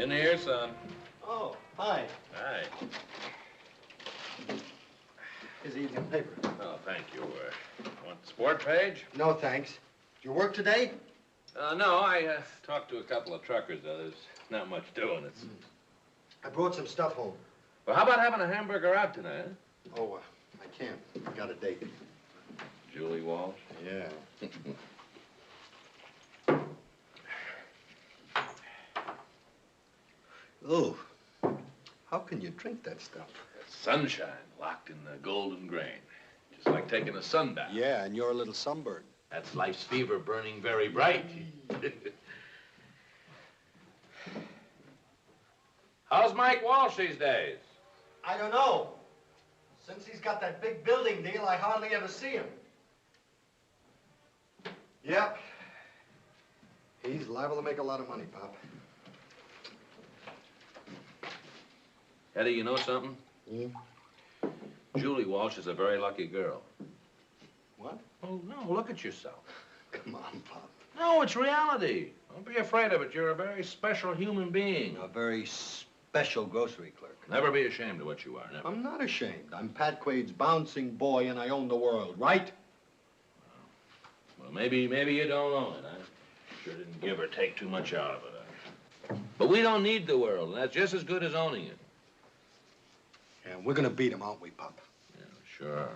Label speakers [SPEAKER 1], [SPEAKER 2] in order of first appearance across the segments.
[SPEAKER 1] In here, son.
[SPEAKER 2] Oh, hi.
[SPEAKER 1] Hi.
[SPEAKER 2] Here's the evening paper.
[SPEAKER 1] Oh, thank you. Want the sport page?
[SPEAKER 2] No, thanks. Do you work today?
[SPEAKER 1] No, I talked to a couple of truckers. There's not much doing.
[SPEAKER 2] I brought some stuff home.
[SPEAKER 1] Well, how about having a hamburger out tonight? Huh?
[SPEAKER 2] Oh, I can't. I got a date.
[SPEAKER 1] Julie Walsh?
[SPEAKER 2] Yeah. Oh, how can you drink that stuff?
[SPEAKER 1] Sunshine locked in the golden grain. Just like taking a sunbath.
[SPEAKER 2] Yeah, and you're a little sunburned.
[SPEAKER 1] That's life's fever burning very bright. How's Mike Walsh these days?
[SPEAKER 2] I don't know. Since he's got that big building deal, I hardly ever see him. Yep. He's liable to make a lot of money, Pop.
[SPEAKER 1] Eddie, you know something?
[SPEAKER 2] Hmm?
[SPEAKER 1] Julie Walsh is a very lucky girl.
[SPEAKER 2] What?
[SPEAKER 1] Oh, no, look at yourself.
[SPEAKER 2] Come on, Pop.
[SPEAKER 1] No, it's reality. Don't be afraid of it. You're a very special human being.
[SPEAKER 2] A very special grocery clerk.
[SPEAKER 1] Never be ashamed of what you are, never.
[SPEAKER 2] I'm not ashamed. I'm Pat Quaid's bouncing boy, and I own the world, right?
[SPEAKER 1] Well, maybe you don't own it. I sure didn't give or take too much out of it. But we don't need the world, and that's just as good as owning it.
[SPEAKER 2] And we're gonna beat him, aren't we, Pop?
[SPEAKER 1] Yeah, sure.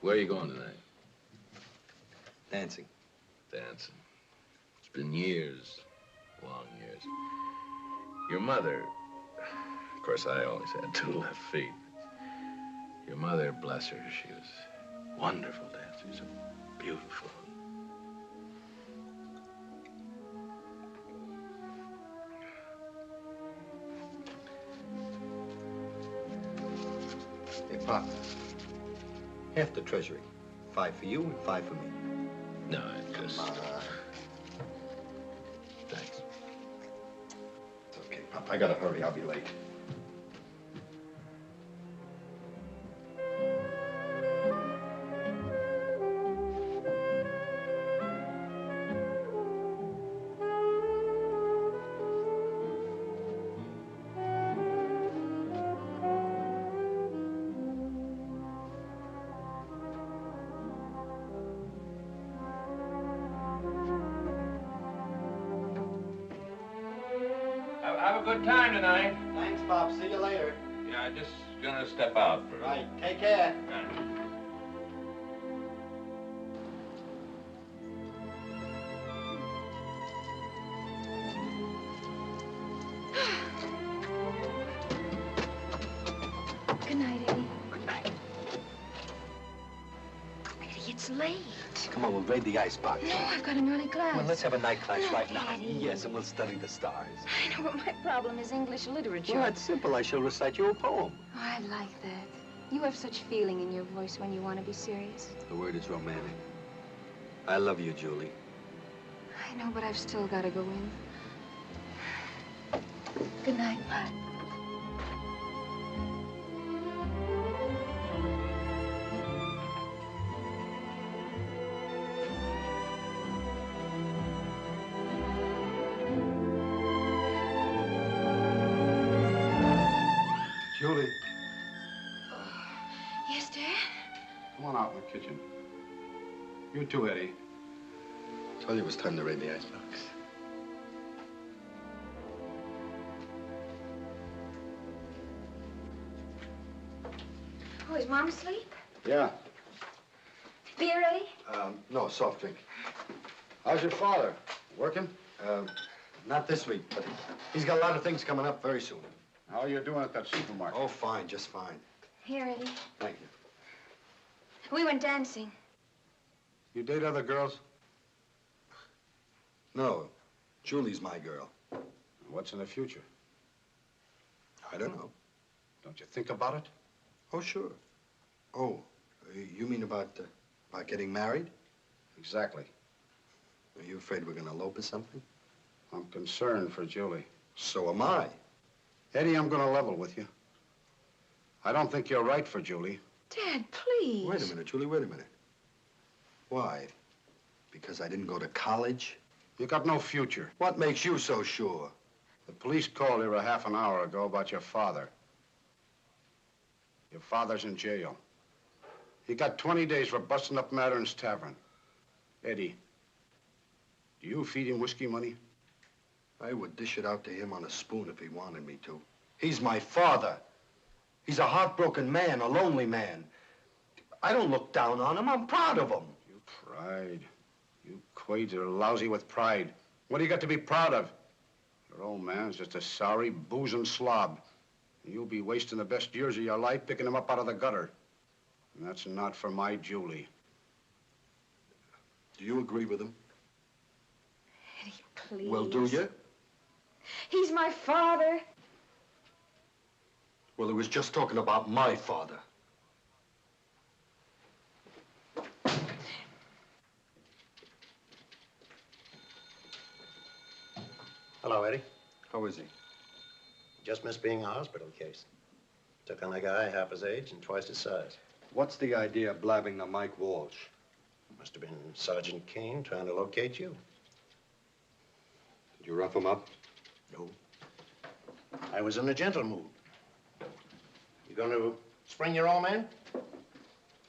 [SPEAKER 1] Where are you going tonight?
[SPEAKER 2] Dancing.
[SPEAKER 1] Dancing. It's been years, long years. Your mother, of course, I always had 2 left feet. Your mother, bless her, she was a wonderful dancer, so beautiful.
[SPEAKER 2] Hey, Pop. Half the treasury. 5 for you and 5 for me.
[SPEAKER 1] No, I just... Thanks.
[SPEAKER 2] It's okay, Pop. I gotta hurry. I'll be late.
[SPEAKER 1] Have a good time tonight.
[SPEAKER 2] Thanks, Pop. See you later.
[SPEAKER 1] Yeah, I'm just gonna step out for...
[SPEAKER 2] Right. Take care.
[SPEAKER 3] Good night, Eddie.
[SPEAKER 2] Good night.
[SPEAKER 3] Eddie, it's late.
[SPEAKER 2] Come on, we'll raid the icebox.
[SPEAKER 3] No, I've got an early class.
[SPEAKER 2] Well, let's have a night class
[SPEAKER 3] No,
[SPEAKER 2] right now.
[SPEAKER 3] Eddie.
[SPEAKER 2] Yes, and we'll study the stars.
[SPEAKER 3] I know, but my problem is English literature.
[SPEAKER 2] Well, that's simple. I shall recite you a poem.
[SPEAKER 3] Oh, I like that. You have such feeling in your voice when you want to be serious.
[SPEAKER 2] The word is romantic. I love you, Julie.
[SPEAKER 3] I know, but I've still got to go in. Good night, Pat.
[SPEAKER 4] Julie,
[SPEAKER 3] Yes, Dad?
[SPEAKER 4] come on out in the kitchen. You too, Eddie.
[SPEAKER 2] I told you it was time to raid the icebox.
[SPEAKER 3] Oh, is Mom asleep?
[SPEAKER 4] Yeah.
[SPEAKER 3] Beer, Eddie?
[SPEAKER 2] No, soft drink.
[SPEAKER 4] How's your father? Working?
[SPEAKER 2] Not this week, but he's got a lot of things coming up very soon.
[SPEAKER 4] How are you doing at that supermarket?
[SPEAKER 2] Oh, fine, just fine.
[SPEAKER 3] Here, Eddie.
[SPEAKER 2] Thank you.
[SPEAKER 3] We went dancing.
[SPEAKER 4] You date other girls?
[SPEAKER 2] No, Julie's my girl.
[SPEAKER 4] What's in the future?
[SPEAKER 2] I don't know.
[SPEAKER 4] Don't you think about it?
[SPEAKER 2] Oh, sure. Oh, you mean about getting married?
[SPEAKER 4] Exactly.
[SPEAKER 2] Are you afraid we're gonna elope or something?
[SPEAKER 4] I'm concerned for Julie.
[SPEAKER 2] So am I.
[SPEAKER 4] Eddie, I'm gonna level with you. I don't think you're right for Julie.
[SPEAKER 3] Dad, please.
[SPEAKER 2] Wait a minute, Julie, wait a minute. Why? Because I didn't go to college?
[SPEAKER 4] You got no future.
[SPEAKER 5] What makes you so sure?
[SPEAKER 4] The police called here a half an hour ago about your father. Your father's in jail. He got 20 days for busting up Matterns Tavern. Eddie, do you feed him whiskey money?
[SPEAKER 5] I would dish it out to him on a spoon if he wanted me to. He's my father. He's a heartbroken man, a lonely man. I don't look down on him. I'm proud of him.
[SPEAKER 4] You pride. You Quades are lousy with pride. What do you got to be proud of? Your old man's just a sorry, boozing slob. And you'll be wasting the best years of your life picking him up out of the gutter. And that's not for my Julie.
[SPEAKER 5] Do you agree with him?
[SPEAKER 3] Eddie, please.
[SPEAKER 5] Well, do you?
[SPEAKER 3] He's my father.
[SPEAKER 5] Well, he was just talking about my father.
[SPEAKER 2] Hello, Eddie.
[SPEAKER 5] How is he?
[SPEAKER 2] Just missed being a hospital case. Took on a guy half his age and twice his size.
[SPEAKER 5] What's the idea of blabbing to Mike Walsh?
[SPEAKER 2] Must have been Sergeant Kane trying to locate you.
[SPEAKER 5] Did you rough him up?
[SPEAKER 2] No. I was in a gentle mood. You going to spring your old man?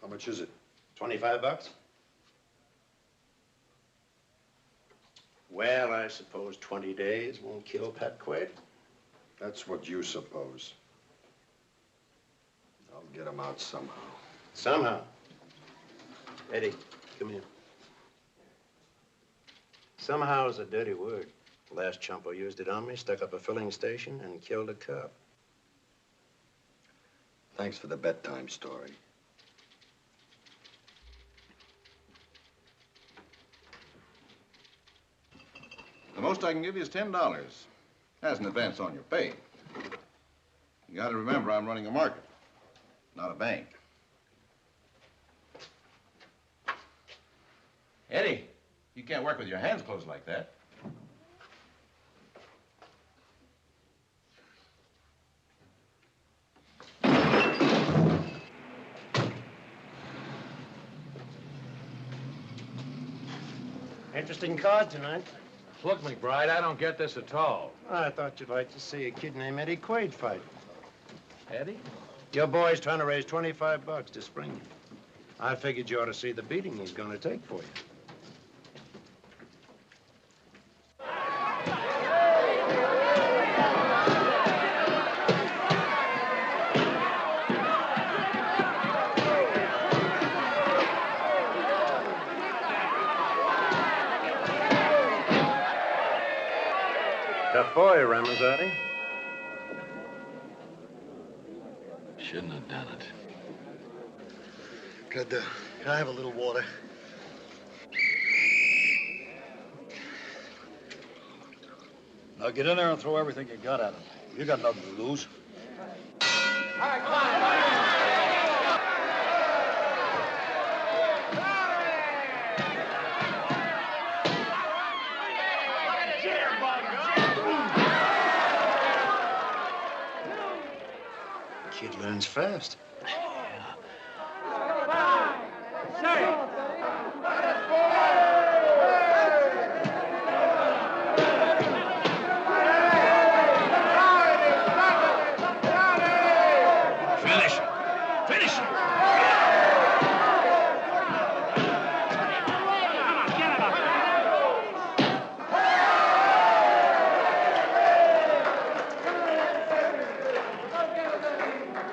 [SPEAKER 5] How much is it?
[SPEAKER 2] 25 bucks? Well, I suppose 20 days won't kill Pat Quaid.
[SPEAKER 5] That's what you suppose. I'll get him out somehow.
[SPEAKER 2] Somehow. Eddie, come here. Somehow is a dirty word. Last chumpo used it on me, stuck up a filling station, and killed a cop.
[SPEAKER 5] Thanks for the bedtime story.
[SPEAKER 6] The most I can give you is $10 as an advance on your pay. You got to remember, I'm running a market, not a bank. Eddie, you can't work with your hands closed like that.
[SPEAKER 2] Interesting card tonight.
[SPEAKER 1] Look, McBride, I don't get this at all.
[SPEAKER 2] I thought you'd like to see a kid named Eddie Quaid fight.
[SPEAKER 1] Eddie?
[SPEAKER 2] Your boy's trying to raise 25 bucks to spring you. I figured you ought to see the beating he's going to take for you. Tough boy, Ramazzotti.
[SPEAKER 1] Shouldn't have done it.
[SPEAKER 5] Can I have a little water?
[SPEAKER 7] Now get in there and throw everything you got at him. You got nothing to lose.
[SPEAKER 8] All right, come on.
[SPEAKER 2] Kid learns fast.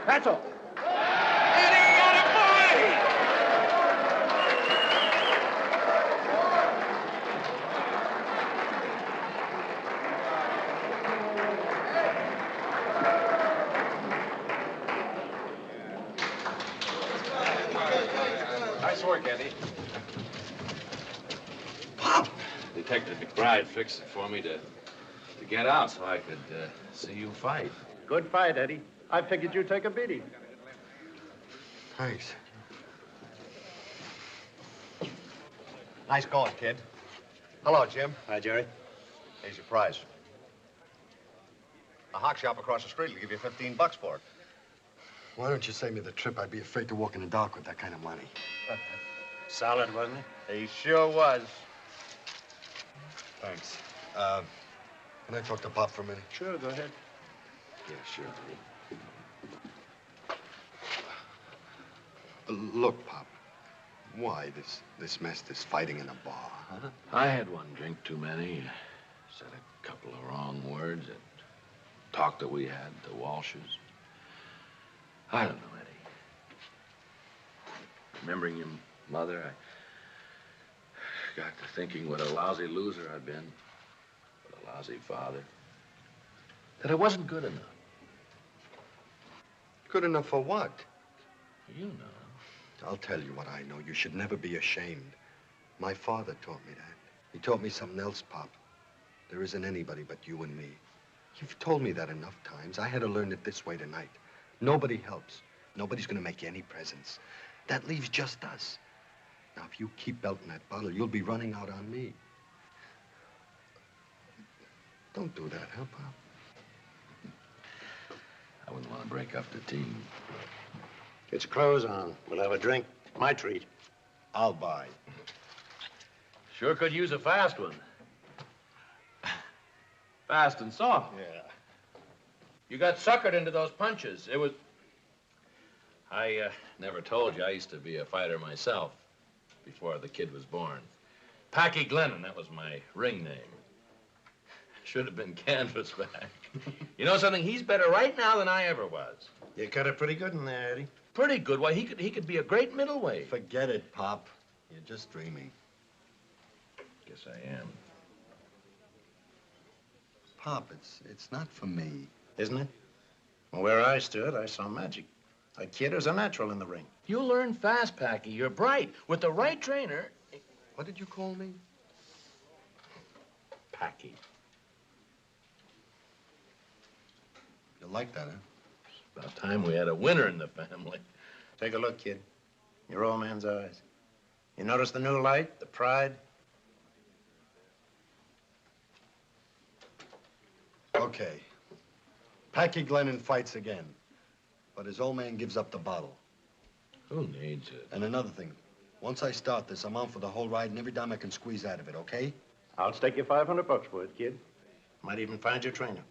[SPEAKER 8] That's all.
[SPEAKER 1] Nice work, Eddie.
[SPEAKER 5] Pop!
[SPEAKER 1] Detective McBride fixed it for me to get out so I could see you fight.
[SPEAKER 2] Good fight, Eddie. I figured you'd take a beating.
[SPEAKER 5] Thanks.
[SPEAKER 9] Nice going, kid. Hello, Jim.
[SPEAKER 2] Hi, Jerry.
[SPEAKER 9] Here's your prize. A hock shop across the street will give you 15 bucks for it.
[SPEAKER 5] Why don't you save me the trip? I'd be afraid to walk in the dark with that kind of money.
[SPEAKER 2] Solid, wasn't it?
[SPEAKER 9] He sure was.
[SPEAKER 5] Thanks. Can I talk to Pop for a minute?
[SPEAKER 2] Sure, go ahead.
[SPEAKER 5] Yeah, sure. Look, Pop. Why this mess, this fighting in the bar, huh?
[SPEAKER 1] I had one drink too many. Said a couple of wrong words. That talk that we had, the Walshes. I don't know, Eddie. Remembering your mother, I got to thinking what a lousy loser I'd been. What a lousy father. That I wasn't good enough.
[SPEAKER 5] Good enough for what?
[SPEAKER 1] You know.
[SPEAKER 5] I'll tell you what I know. You should never be ashamed. My father taught me that. He taught me something else, Pop. There isn't anybody but you and me. You've told me that enough times. I had to learn it this way tonight. Nobody helps. Nobody's gonna make you any presents. That leaves just us. Now, if you keep belting that bottle, you'll be running out on me. Don't do that, huh, Pop?
[SPEAKER 1] I wouldn't want to break up the team.
[SPEAKER 2] Get your clothes on. We'll have a drink. My treat.
[SPEAKER 5] I'll buy.
[SPEAKER 1] Sure could use a fast one. Fast and soft.
[SPEAKER 5] Yeah.
[SPEAKER 1] You got suckered into those punches. It was... I never told you I used to be a fighter myself before the kid was born. Packy Glennon, that was my ring name. Should have been Canvasback. You know something? He's better right now than I ever was.
[SPEAKER 2] You cut it pretty good in there, Eddie.
[SPEAKER 1] Pretty good. Why, he could be a great middleweight.
[SPEAKER 5] Forget it, Pop. You're just dreaming.
[SPEAKER 1] Guess I am.
[SPEAKER 5] Pop, it's not for me.
[SPEAKER 2] Isn't it? Well, where I stood, I saw magic. A kid is a natural in the ring.
[SPEAKER 1] You'll learn fast, Packy. You're bright. With the right trainer...
[SPEAKER 5] What did you call me?
[SPEAKER 1] Packy.
[SPEAKER 5] You like that, huh?
[SPEAKER 1] It's about time we had a winner in the family.
[SPEAKER 2] Take a look, kid. Your old man's eyes. You notice the new light, the pride?
[SPEAKER 5] Okay. Packy Glennon fights again. But his old man gives up the bottle.
[SPEAKER 1] Who needs it?
[SPEAKER 5] And another thing. Once I start this, I'm on for the whole ride and every dime I can squeeze out of it, okay?
[SPEAKER 2] I'll stake you $500 for it, kid. Might even find your trainer.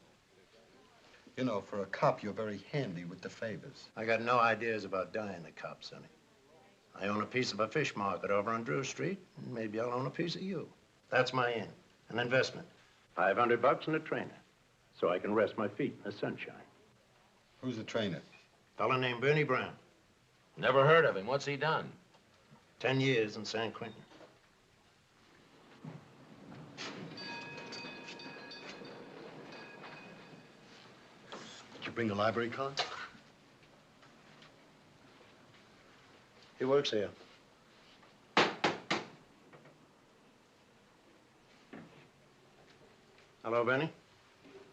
[SPEAKER 5] You know, for a cop, you're very handy with the favors.
[SPEAKER 2] I got no ideas about dying a cop, Sonny. I own a piece of a fish market over on Drew Street, and maybe I'll own a piece of you. That's my end. An investment. $500 and a trainer, so I can rest my feet in the sunshine.
[SPEAKER 5] Who's the trainer?
[SPEAKER 2] Fellow named Bernie Brown.
[SPEAKER 1] Never heard of him. What's he done?
[SPEAKER 2] 10 years in San Quentin.
[SPEAKER 5] Did you bring the library card?
[SPEAKER 2] He works here. Hello, Benny.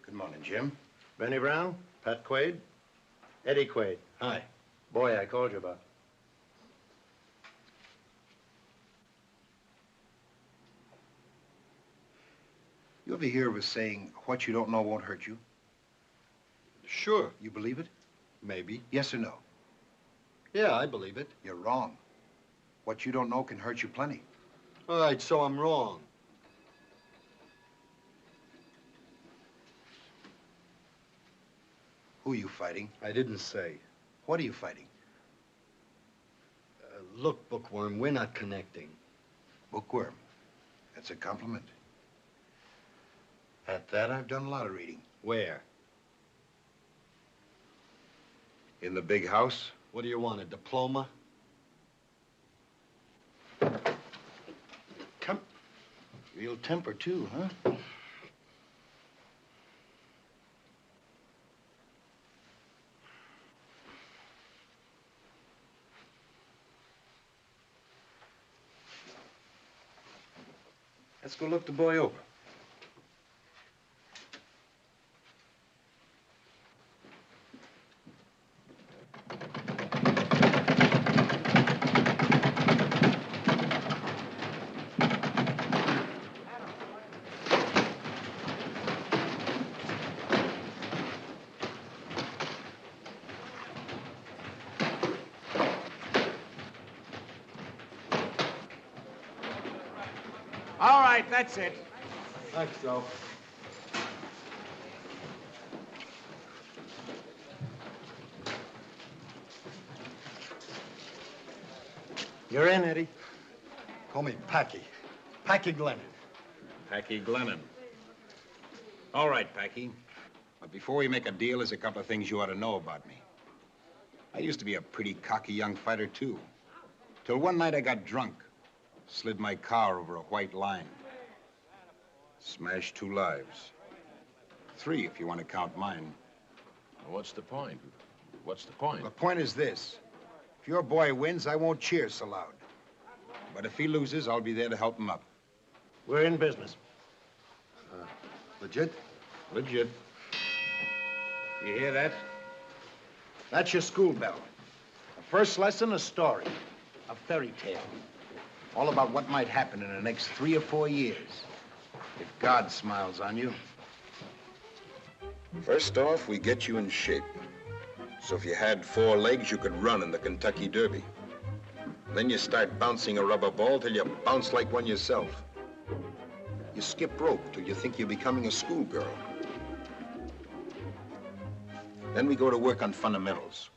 [SPEAKER 9] Good morning, Jim.
[SPEAKER 2] Benny Brown, Pat Quaid, Eddie Quaid.
[SPEAKER 5] Hi.
[SPEAKER 2] Boy, I called you about.
[SPEAKER 9] You ever hear of a saying, what you don't know won't hurt you?
[SPEAKER 5] Sure.
[SPEAKER 9] You believe it?
[SPEAKER 5] Maybe.
[SPEAKER 9] Yes or no?
[SPEAKER 5] Yeah, I believe it.
[SPEAKER 9] You're wrong. What you don't know can hurt you plenty.
[SPEAKER 5] All right, so I'm wrong.
[SPEAKER 9] Who are you fighting?
[SPEAKER 5] I didn't say.
[SPEAKER 9] What are you fighting?
[SPEAKER 5] Look, Bookworm, we're not connecting.
[SPEAKER 9] Bookworm. That's a compliment. At that, I've done a lot of reading.
[SPEAKER 5] Where?
[SPEAKER 9] In the big house?
[SPEAKER 5] What do you want, a diploma?
[SPEAKER 9] Come. Real temper, too, huh? Let's go look the boy over.
[SPEAKER 8] All right, that's it.
[SPEAKER 7] Thanks, Joe.
[SPEAKER 2] You're in, Eddie.
[SPEAKER 5] Call me Packy. Packy Glennon.
[SPEAKER 10] Packy Glennon. All right, Packy. But before we make a deal, there's a couple of things you ought to know about me. I used to be a pretty cocky young fighter, too. Till one night I got drunk. Slid my car over a white line. Smashed 2 lives. 3, if you want to count mine.
[SPEAKER 1] Well, what's the point? What's the point?
[SPEAKER 4] The point is this. If your boy wins, I won't cheer so loud.
[SPEAKER 10] But if he loses, I'll be there to help him up.
[SPEAKER 2] We're in business.
[SPEAKER 5] Legit?
[SPEAKER 10] Legit. You hear that?
[SPEAKER 2] That's your school bell. The first lesson, a story. A fairy tale.
[SPEAKER 4] All about what might happen in the next 3 or 4 years. If God smiles on you.
[SPEAKER 10] First off, we get you in shape. So if you had 4 legs, you could run in the Kentucky Derby. Then you start bouncing a rubber ball till you bounce like one yourself. You skip rope till you think you're becoming a schoolgirl. Then we go to work on fundamentals.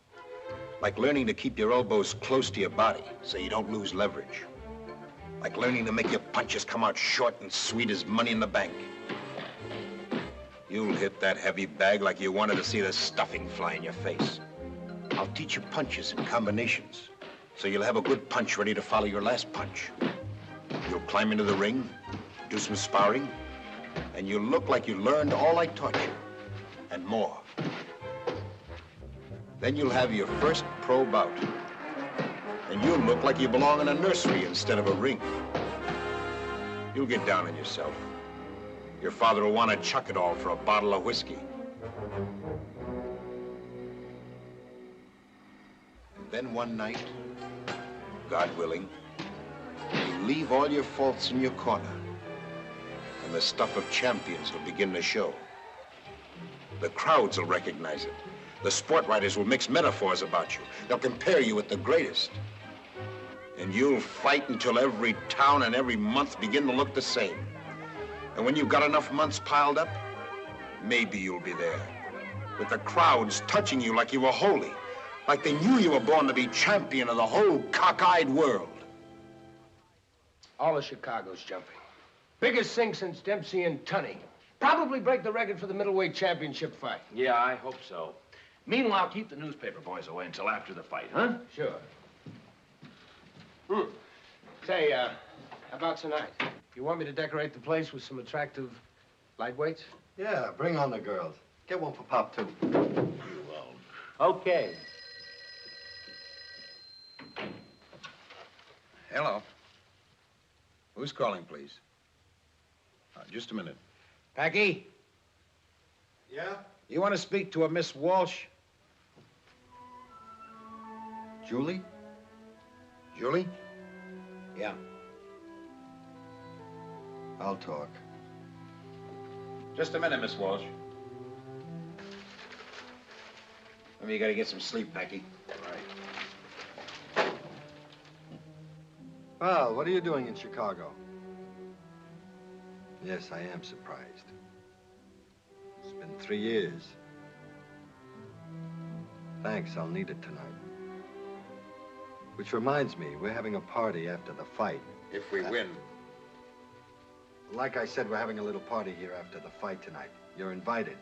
[SPEAKER 10] Like learning to keep your elbows close to your body so you don't lose leverage. Like learning to make your punches come out short and sweet as money in the bank. You'll hit that heavy bag like you wanted to see the stuffing fly in your face. I'll teach you punches and combinations, so you'll have a good punch ready to follow your last punch. You'll climb into the ring, do some sparring, and you'll look like you learned all I taught you, and more. Then you'll have your first pro bout, and you'll look like you belong in a nursery instead of a ring. You'll get down on yourself. Your father will want to chuck it all for a bottle of whiskey. And then one night, God willing, you leave all your faults in your corner, and the stuff of champions will begin to show. The crowds will recognize it. The sport writers will mix metaphors about you. They'll compare you with the greatest. And you'll fight until every town and every month begin to look the same. And when you've got enough months piled up, maybe you'll be there. With the crowds touching you like you were holy. Like they knew you were born to be champion of the whole cockeyed world.
[SPEAKER 8] All of Chicago's jumping. Biggest thing since Dempsey and Tunney. Probably break the record for the middleweight championship fight.
[SPEAKER 11] Yeah, I hope so. Meanwhile, keep the newspaper boys away until after the fight, huh?
[SPEAKER 8] Sure. Say, how about tonight? You want me to decorate the place with some attractive lightweights?
[SPEAKER 5] Yeah, bring on the girls. Get one for Pop, too.
[SPEAKER 11] You won't.
[SPEAKER 8] Okay.
[SPEAKER 10] Hello. Who's calling, please? Just a minute.
[SPEAKER 4] Packy?
[SPEAKER 5] Yeah?
[SPEAKER 4] You want to speak to a Miss Walsh?
[SPEAKER 5] Julie?
[SPEAKER 4] Julie?
[SPEAKER 8] Yeah.
[SPEAKER 5] I'll talk.
[SPEAKER 10] Just a minute, Miss Walsh. Maybe you gotta get some sleep, Packy.
[SPEAKER 5] Right. Well, what are you doing in Chicago? Yes, I am surprised. It's been 3 years. Thanks, I'll need it tonight. Which reminds me, we're having a party after the fight.
[SPEAKER 10] If we win.
[SPEAKER 5] Like I said, we're having a little party here after the fight tonight. You're invited.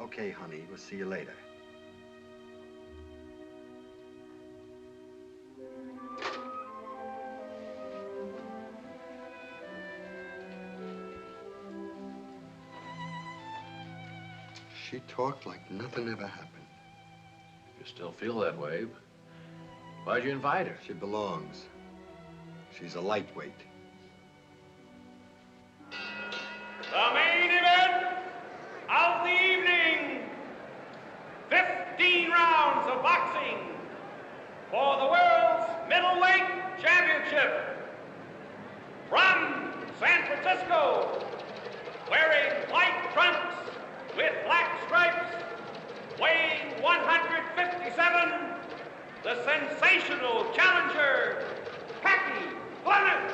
[SPEAKER 5] Okay, honey, we'll see you later. She talked like nothing ever happened.
[SPEAKER 1] You still feel that way. Why'd you invite her?
[SPEAKER 5] She belongs. She's a lightweight.
[SPEAKER 12] The main event of the evening. 15 rounds of boxing for the world's middleweight championship. From San Francisco, wearing white trunks with black stripes, weighing 157, the sensational challenger, Packy Glennon.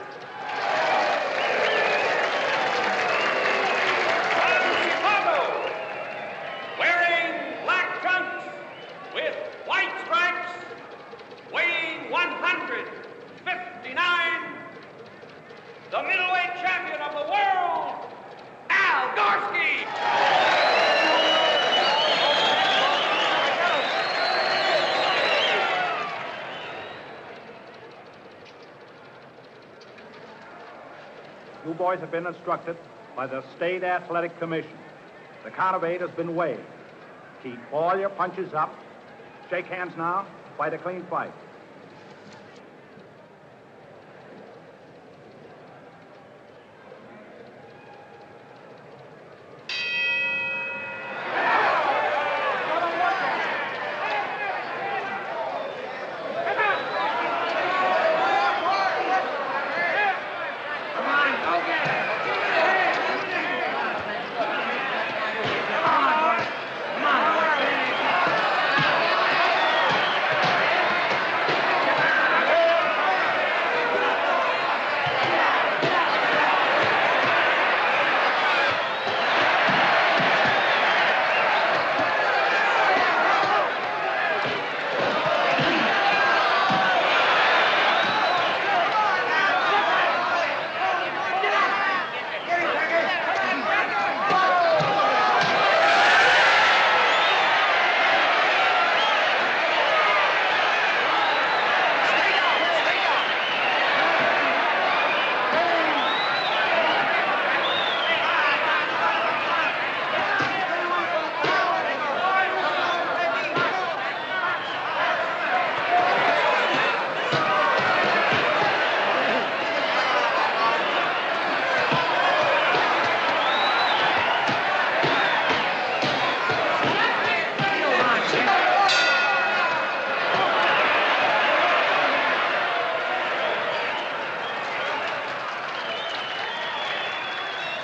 [SPEAKER 13] boys have been instructed by the State Athletic Commission. The count of 8 has been waived. Keep all your punches up. Shake hands now. Fight a clean fight.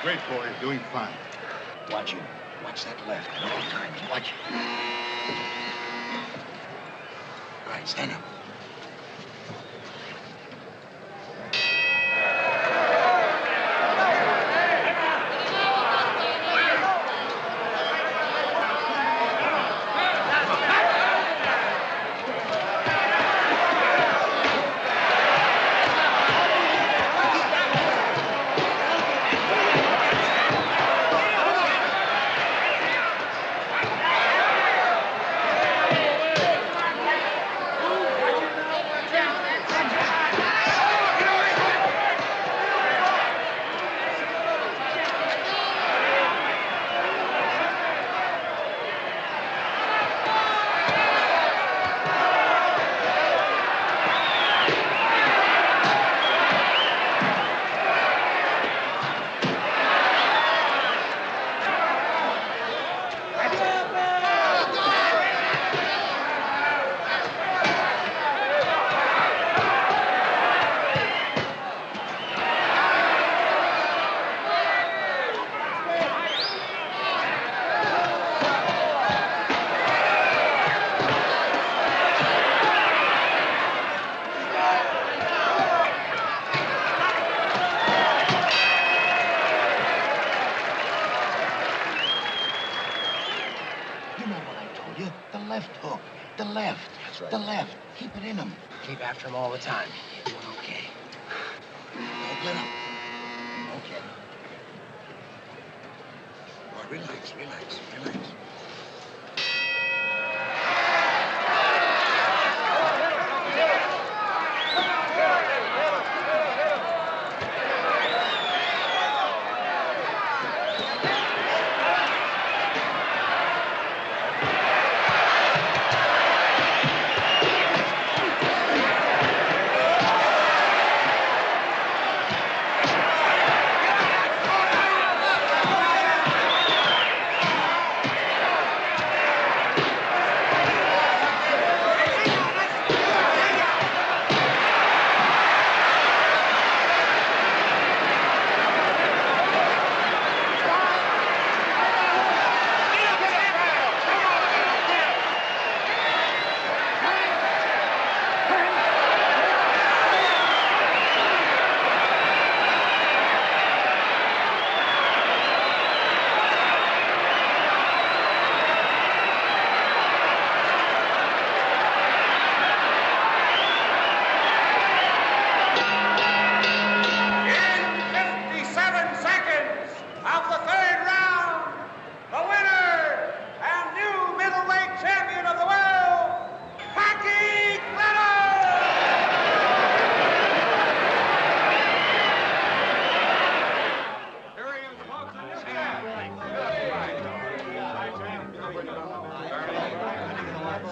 [SPEAKER 9] Great, boy. Doing fine.
[SPEAKER 10] Watch him. Watch that left at all times. Watch it. All right, stand up. The left. Keep it in him.
[SPEAKER 8] Keep after him all the time.
[SPEAKER 10] You're doing okay. Don't let him. Okay. Boy, relax.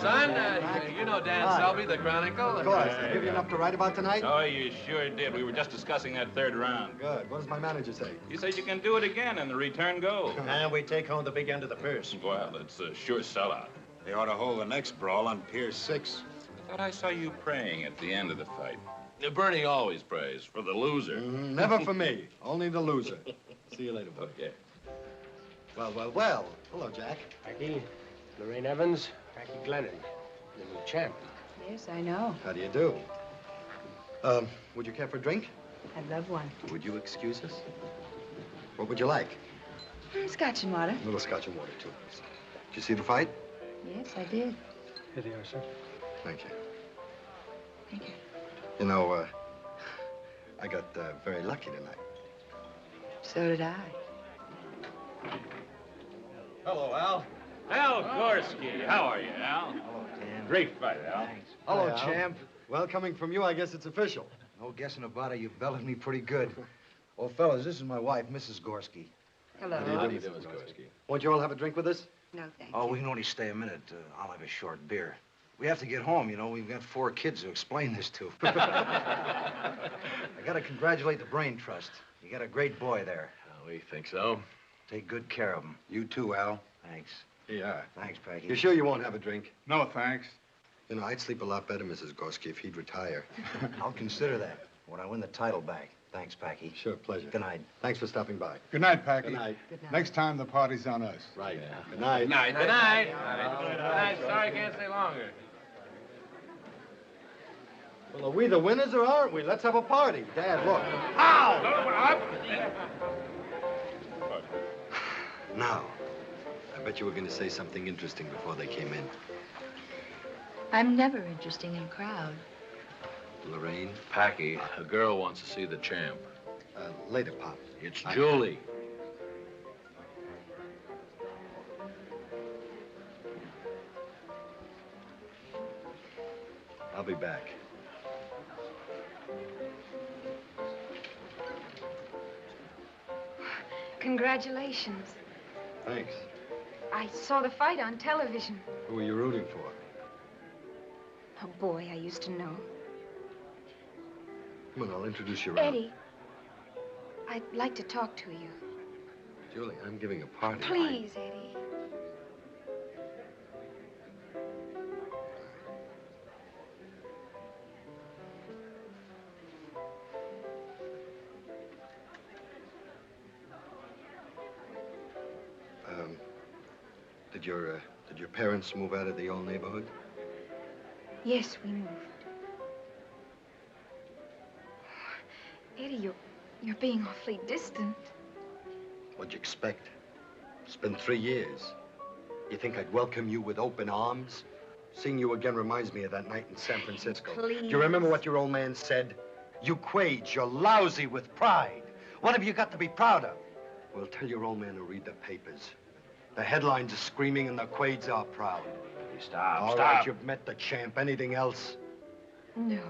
[SPEAKER 1] Son, you know Dan Selby, the Chronicle.
[SPEAKER 5] Of course. Did I give you enough to write about tonight?
[SPEAKER 14] Oh, you sure did. We were just discussing that third round.
[SPEAKER 5] Good. What does my manager say?
[SPEAKER 14] He says you can do it again in the return goal.
[SPEAKER 2] And we take home the big end of the purse.
[SPEAKER 14] Well, it's a sure sellout.
[SPEAKER 10] They ought to hold the next brawl on Pier 6.
[SPEAKER 14] I thought I saw you praying at the end of the fight.
[SPEAKER 1] Bernie always prays for the loser.
[SPEAKER 5] Never for me. Only the loser. See you later, boy.
[SPEAKER 14] Okay.
[SPEAKER 5] Well. Hello, Jack.
[SPEAKER 8] Packy, Lorraine Evans, Packy Glennon, the new champ.
[SPEAKER 15] Yes, I know.
[SPEAKER 5] How do you do? Would you care for a drink?
[SPEAKER 15] I'd love one.
[SPEAKER 5] Would you excuse us? What would you like?
[SPEAKER 15] Scotch and water.
[SPEAKER 5] A little scotch and water, too. Did you see the fight?
[SPEAKER 15] Yes, I did.
[SPEAKER 8] Here they are, sir.
[SPEAKER 5] Thank you.
[SPEAKER 15] Thank you.
[SPEAKER 5] You know, I got very lucky tonight.
[SPEAKER 15] So did I.
[SPEAKER 14] Hello, Al. Al Gorski. How are you, Al? Hello, Dan. Great fight, Al.
[SPEAKER 5] Hello, champ. Well, coming from you, I guess it's official.
[SPEAKER 9] No guessing about it. You belted me pretty good. Well, fellas, this is my wife, Mrs. Gorski.
[SPEAKER 15] Hello.
[SPEAKER 1] How do you do, Miss Gorski?
[SPEAKER 5] Won't you all have a drink with us?
[SPEAKER 15] No, thank
[SPEAKER 9] Oh,
[SPEAKER 15] you.
[SPEAKER 9] we can only stay a minute. I'll have a short beer. We have to get home, you know. We've got 4 kids to explain this to. I got to congratulate the Brain Trust. You got a great boy there.
[SPEAKER 1] We think so.
[SPEAKER 9] Take good care of him.
[SPEAKER 4] You too, Al.
[SPEAKER 9] Thanks.
[SPEAKER 5] Yeah.
[SPEAKER 9] Thanks, Packy.
[SPEAKER 5] You sure you won't have a drink?
[SPEAKER 4] No, thanks.
[SPEAKER 5] You know, I'd sleep a lot better, Mrs. Gorski, if he'd retire.
[SPEAKER 9] I'll consider that when I win the title back. Thanks, Packy.
[SPEAKER 5] Sure, pleasure.
[SPEAKER 9] Good night.
[SPEAKER 5] Thanks for stopping by.
[SPEAKER 4] Good night, Packy.
[SPEAKER 5] Good night.
[SPEAKER 4] Next time, the party's on us.
[SPEAKER 5] Right. Good night.
[SPEAKER 11] Good night. Good night. Good night. Sorry I can't stay longer.
[SPEAKER 5] Well, are we the winners or aren't we? Let's have a party. Dad, look. Now, I bet you were going to say something interesting before they came in.
[SPEAKER 15] I'm never interesting in a crowd.
[SPEAKER 5] Lorraine?
[SPEAKER 1] Packy, a girl wants to see the champ.
[SPEAKER 5] Later, Pop.
[SPEAKER 1] It's Julie.
[SPEAKER 5] I'll be back.
[SPEAKER 3] Congratulations.
[SPEAKER 5] Thanks.
[SPEAKER 3] I saw the fight on television.
[SPEAKER 5] Who were you rooting for?
[SPEAKER 3] A boy I used to know.
[SPEAKER 5] Come on, I'll introduce you around.
[SPEAKER 3] Eddie, I'd like to talk to you.
[SPEAKER 5] Julie, I'm giving a party.
[SPEAKER 3] Please, Eddie.
[SPEAKER 5] Did your parents move out of the old neighborhood?
[SPEAKER 3] Yes, we moved. Eddie, you're being awfully distant.
[SPEAKER 5] What'd you expect? It's been 3 years. You think I'd welcome you with open arms? Seeing you again reminds me of that night in San Francisco.
[SPEAKER 3] Please.
[SPEAKER 5] Do you remember what your old man said? You Quades, you're lousy with pride. What have you got to be proud of? Well, tell your old man to read the papers. The headlines are screaming and the Quades are proud.
[SPEAKER 14] Stop,
[SPEAKER 5] All
[SPEAKER 14] stop.
[SPEAKER 5] right, you've met the champ. Anything else?
[SPEAKER 3] No.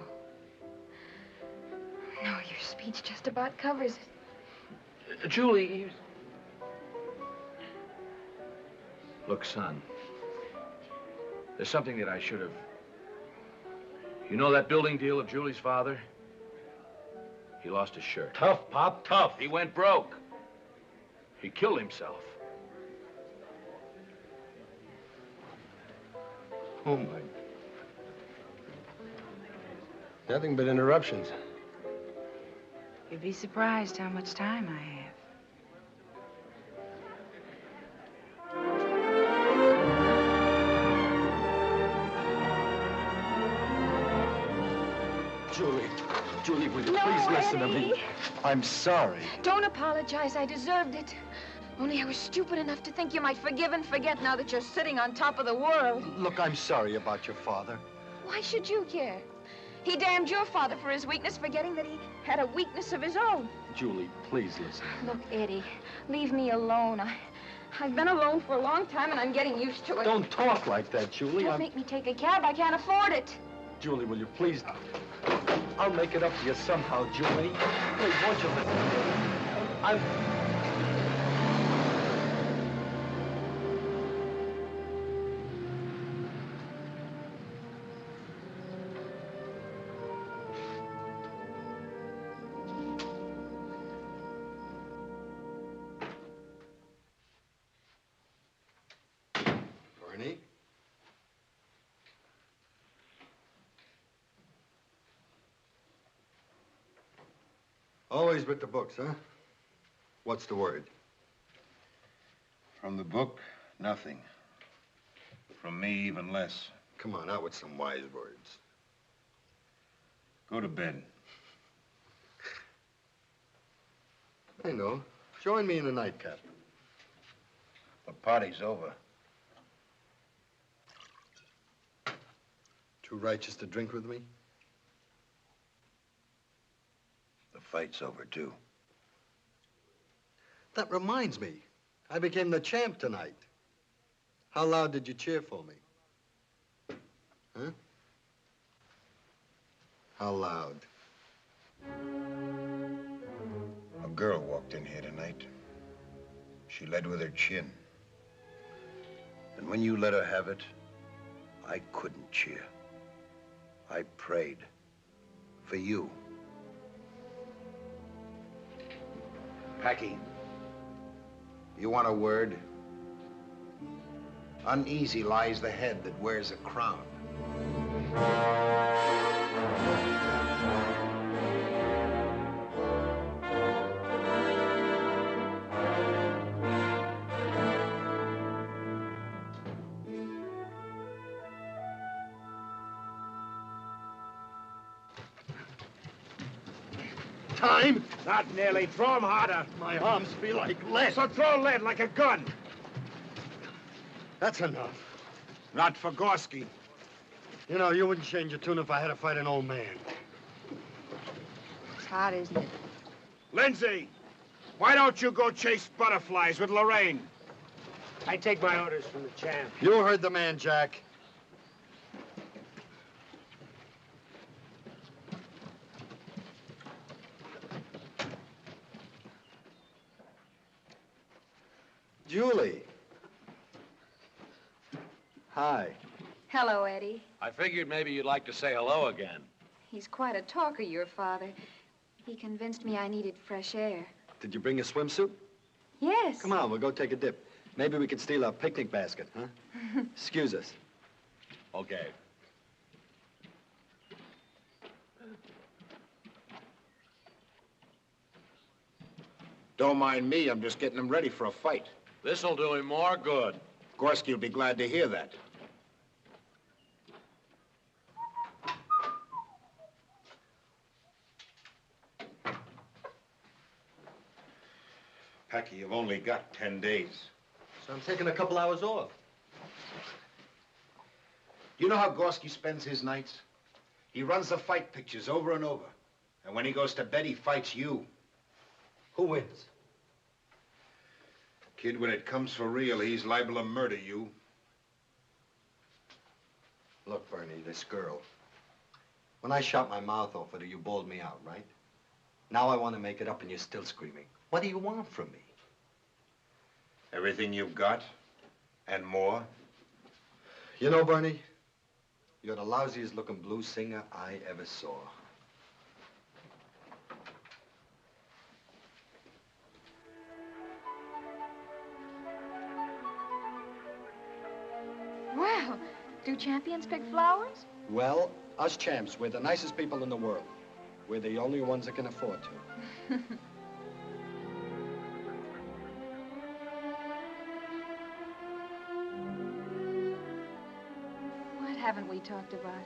[SPEAKER 3] No, your speech just about covers it.
[SPEAKER 1] Julie, look, son. There's something that I should have... You know that building deal of Julie's father? He lost his shirt.
[SPEAKER 8] Tough, Pop, tough.
[SPEAKER 1] He went broke. He killed himself.
[SPEAKER 5] Oh, my.
[SPEAKER 8] Nothing but interruptions.
[SPEAKER 15] You'd be surprised how much time I have.
[SPEAKER 5] Julie, will you
[SPEAKER 3] No,
[SPEAKER 5] please listen to
[SPEAKER 3] Eddie.
[SPEAKER 5] me? I'm sorry.
[SPEAKER 3] Don't apologize. I deserved it. Only I was stupid enough to think you might forgive and forget now that you're sitting on top of the world.
[SPEAKER 5] Look, I'm sorry about your father.
[SPEAKER 3] Why should you care? He damned your father for his weakness, forgetting that he had a weakness of his own.
[SPEAKER 5] Julie, please listen.
[SPEAKER 3] Look, Eddie, leave me alone. I've been alone for a long time, and I'm getting used to it.
[SPEAKER 5] Don't talk like that, Julie.
[SPEAKER 3] Don't make me take a cab. I can't afford it.
[SPEAKER 5] Julie, will you please? I'll make it up to you somehow, Julie. Please, won't you listen to me? I'm... Always with the books, huh? What's the word?
[SPEAKER 10] From the book, nothing. From me, even less.
[SPEAKER 5] Come on, out with some wise words.
[SPEAKER 10] Go to bed.
[SPEAKER 5] I know. Join me in a nightcap.
[SPEAKER 10] The party's over.
[SPEAKER 5] Too righteous to drink with me?
[SPEAKER 10] The fight's over, too.
[SPEAKER 5] That reminds me. I became the champ tonight. How loud did you cheer for me? Huh? How loud?
[SPEAKER 10] A girl walked in here tonight. She led with her chin. And when you let her have it, I couldn't cheer. I prayed. For you. Packy, you want a word? Uneasy lies the head that wears a crown.
[SPEAKER 5] Time?
[SPEAKER 8] Not nearly. Throw him harder.
[SPEAKER 5] My arms feel like lead.
[SPEAKER 8] So throw lead like a gun.
[SPEAKER 5] That's enough.
[SPEAKER 8] Not for Gorski.
[SPEAKER 5] You know, you wouldn't change your tune if I had to fight an old man.
[SPEAKER 15] It's hot, isn't it?
[SPEAKER 8] Lindsay, why don't you go chase butterflies with Lorraine? I take my orders from the champ.
[SPEAKER 5] You heard the man, Jack. Julie. Hi.
[SPEAKER 3] Hello, Eddie.
[SPEAKER 11] I figured maybe you'd like to say hello again.
[SPEAKER 3] He's quite a talker, your father. He convinced me I needed fresh air.
[SPEAKER 5] Did you bring a swimsuit?
[SPEAKER 3] Yes.
[SPEAKER 5] Come on, we'll go take a dip. Maybe we could steal a picnic basket, huh? Excuse us.
[SPEAKER 11] Okay.
[SPEAKER 10] Don't mind me, I'm just getting him ready for a fight.
[SPEAKER 11] This'll do him more good.
[SPEAKER 10] Gorski will be glad to hear that. Packy, you've only got 10 days.
[SPEAKER 5] So I'm taking a couple hours off.
[SPEAKER 10] You know how Gorski spends his nights? He runs the fight pictures over and over. And when he goes to bed, he fights you.
[SPEAKER 5] Who wins?
[SPEAKER 10] Kid, when it comes for real, he's liable to murder you.
[SPEAKER 5] Look, Bernie, this girl. When I shot my mouth off at her, you bawled me out, right? Now I want to make it up and you're still screaming. What do you want from me?
[SPEAKER 10] Everything you've got, and more.
[SPEAKER 5] You know, Bernie, you're the lousiest looking blues singer I ever saw.
[SPEAKER 3] Well, do champions pick flowers?
[SPEAKER 5] Well, us champs, we're the nicest people in the world. We're the only ones that can afford to.
[SPEAKER 3] What haven't we talked about?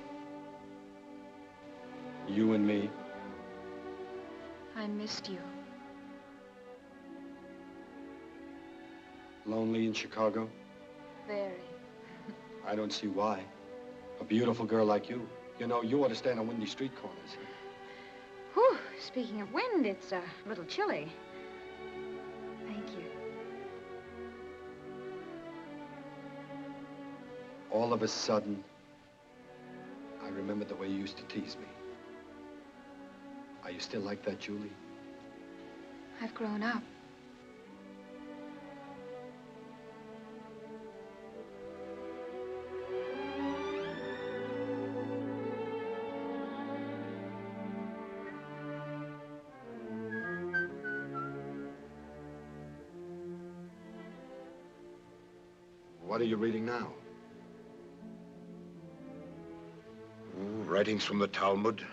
[SPEAKER 5] You and me.
[SPEAKER 3] I missed you.
[SPEAKER 5] Lonely in Chicago?
[SPEAKER 3] Very.
[SPEAKER 5] I don't see why. A beautiful girl like you. You know, you ought to stand on windy street corners.
[SPEAKER 3] Whew, speaking of wind, it's a little chilly. Thank you.
[SPEAKER 5] All of a sudden, I remembered the way you used to tease me. Are you still like that, Julie?
[SPEAKER 3] I've grown up.
[SPEAKER 5] What are you reading now?
[SPEAKER 10] Writings from the Talmud.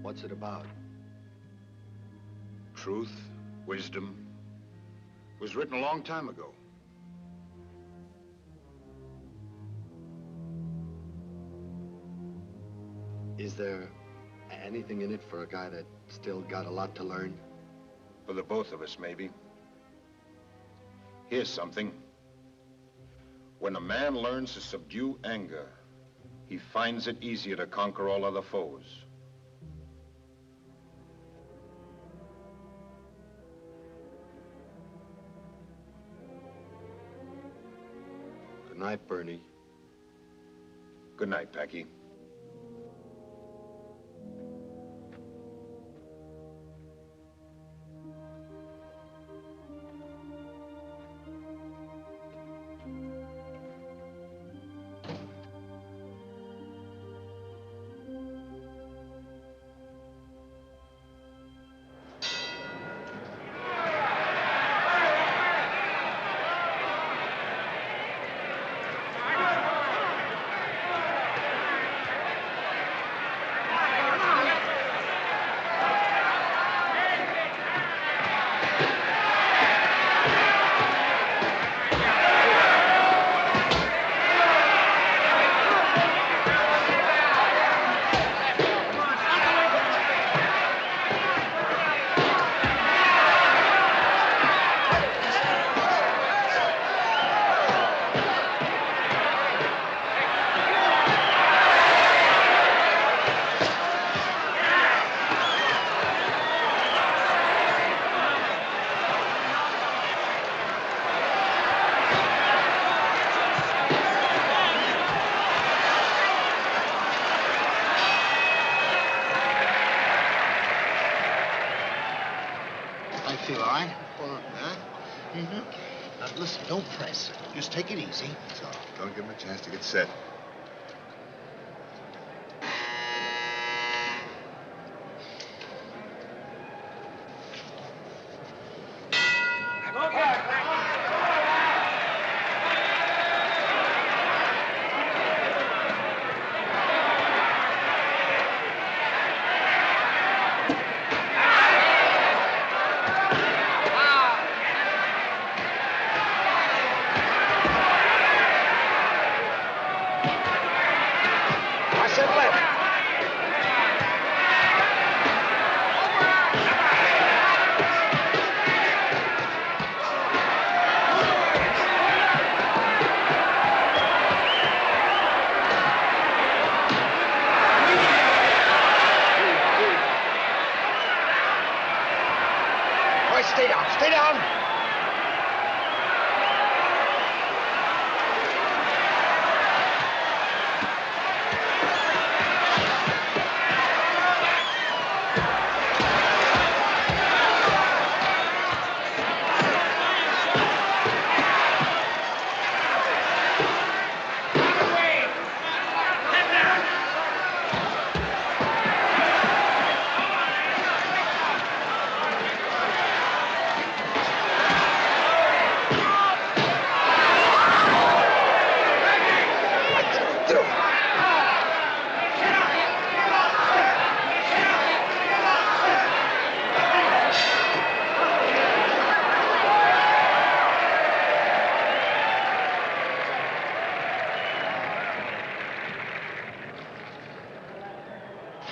[SPEAKER 5] What's it about?
[SPEAKER 4] truth, wisdom, was written a long time ago.
[SPEAKER 5] Is there anything in it for a guy that still got a lot to learn?
[SPEAKER 10] For the both of us, maybe. Here's something. When a man learns to subdue anger, he finds it easier to conquer all other foes.
[SPEAKER 5] Good night, Bernie.
[SPEAKER 10] Good night, Packy.
[SPEAKER 16] Now, listen, don't press. Just take it easy.
[SPEAKER 4] So, don't give him a chance to get set.
[SPEAKER 16] Stay down. Stay down.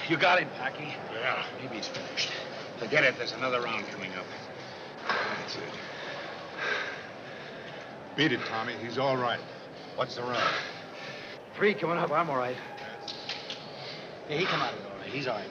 [SPEAKER 9] You got him, Packy.
[SPEAKER 4] Yeah, maybe he's finished. Forget it. There's another round coming up. That's it. Beat it, Tommy. He's all right. What's the round?
[SPEAKER 9] 3 coming up. I'm all right. Yeah, he come out of it all right. He's all right.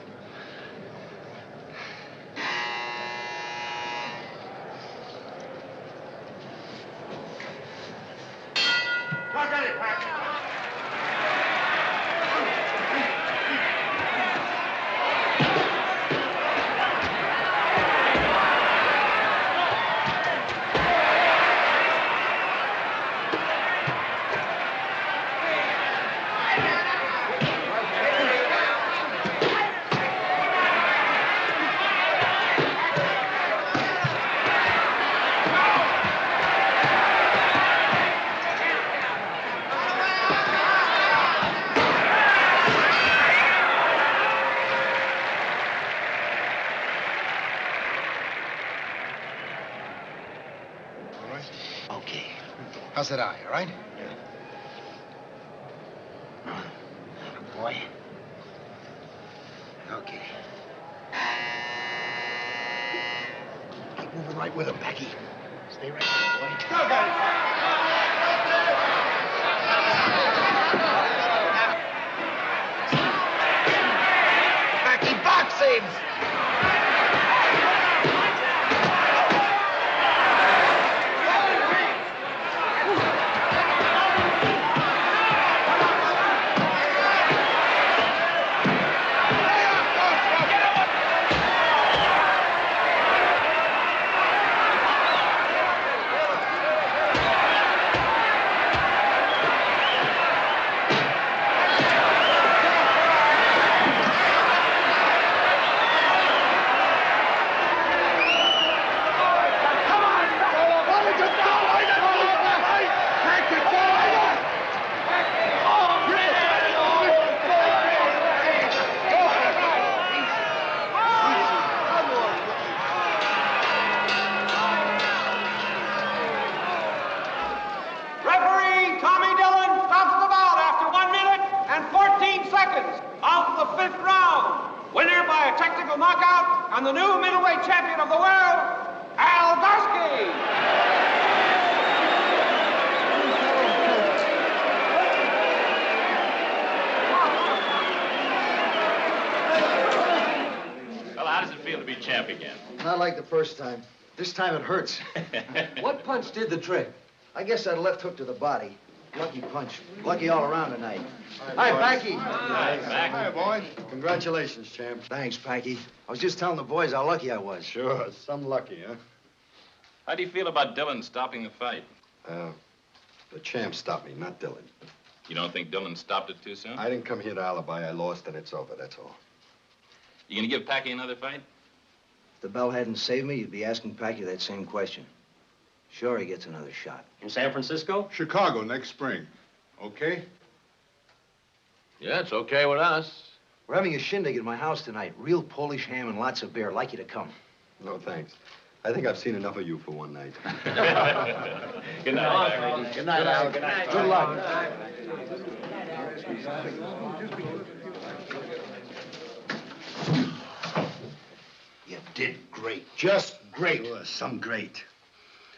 [SPEAKER 16] How said I, all right? Boy. Okay. Keep moving right with him, Packy. Stay right there, boy. Go, guys! Packy boxing!
[SPEAKER 12] Referee Tommy Dillon stops the bout after 1 minute and 14 seconds of the 5th round. Winner by a technical knockout and the new middleweight champion of the world, Al Gorski.
[SPEAKER 11] Well, how does it feel to be champ again?
[SPEAKER 9] Not like the first time. This time it hurts. What punch did the trick? I guess that left hook to the body. Lucky punch. Lucky all around tonight. Hi, Packy.
[SPEAKER 5] Hi, boy. Congratulations, champ.
[SPEAKER 9] Thanks, Packy. I was just telling the boys how lucky I was.
[SPEAKER 5] Sure, some lucky, huh?
[SPEAKER 11] How do you feel about Dillon stopping the fight?
[SPEAKER 5] The champ stopped me, not Dillon.
[SPEAKER 11] You don't think Dillon stopped it too soon?
[SPEAKER 5] I didn't come here to alibi. I lost, and it's over, that's all.
[SPEAKER 11] You gonna give Packy another fight?
[SPEAKER 9] If the bell hadn't saved me, you'd be asking Packy that same question. Sure, he gets another shot.
[SPEAKER 17] In San Francisco?
[SPEAKER 4] Chicago next spring. Okay?
[SPEAKER 1] Yeah, it's okay with us.
[SPEAKER 9] We're having a shindig at my house tonight. Real Polish ham and lots of beer. I'd like you to come.
[SPEAKER 5] No, thanks. I think I've seen enough of you for one night.
[SPEAKER 11] Good night.
[SPEAKER 9] Good night, Al. Good night. Good luck.
[SPEAKER 10] You did great. Just great.
[SPEAKER 5] Sure, some great.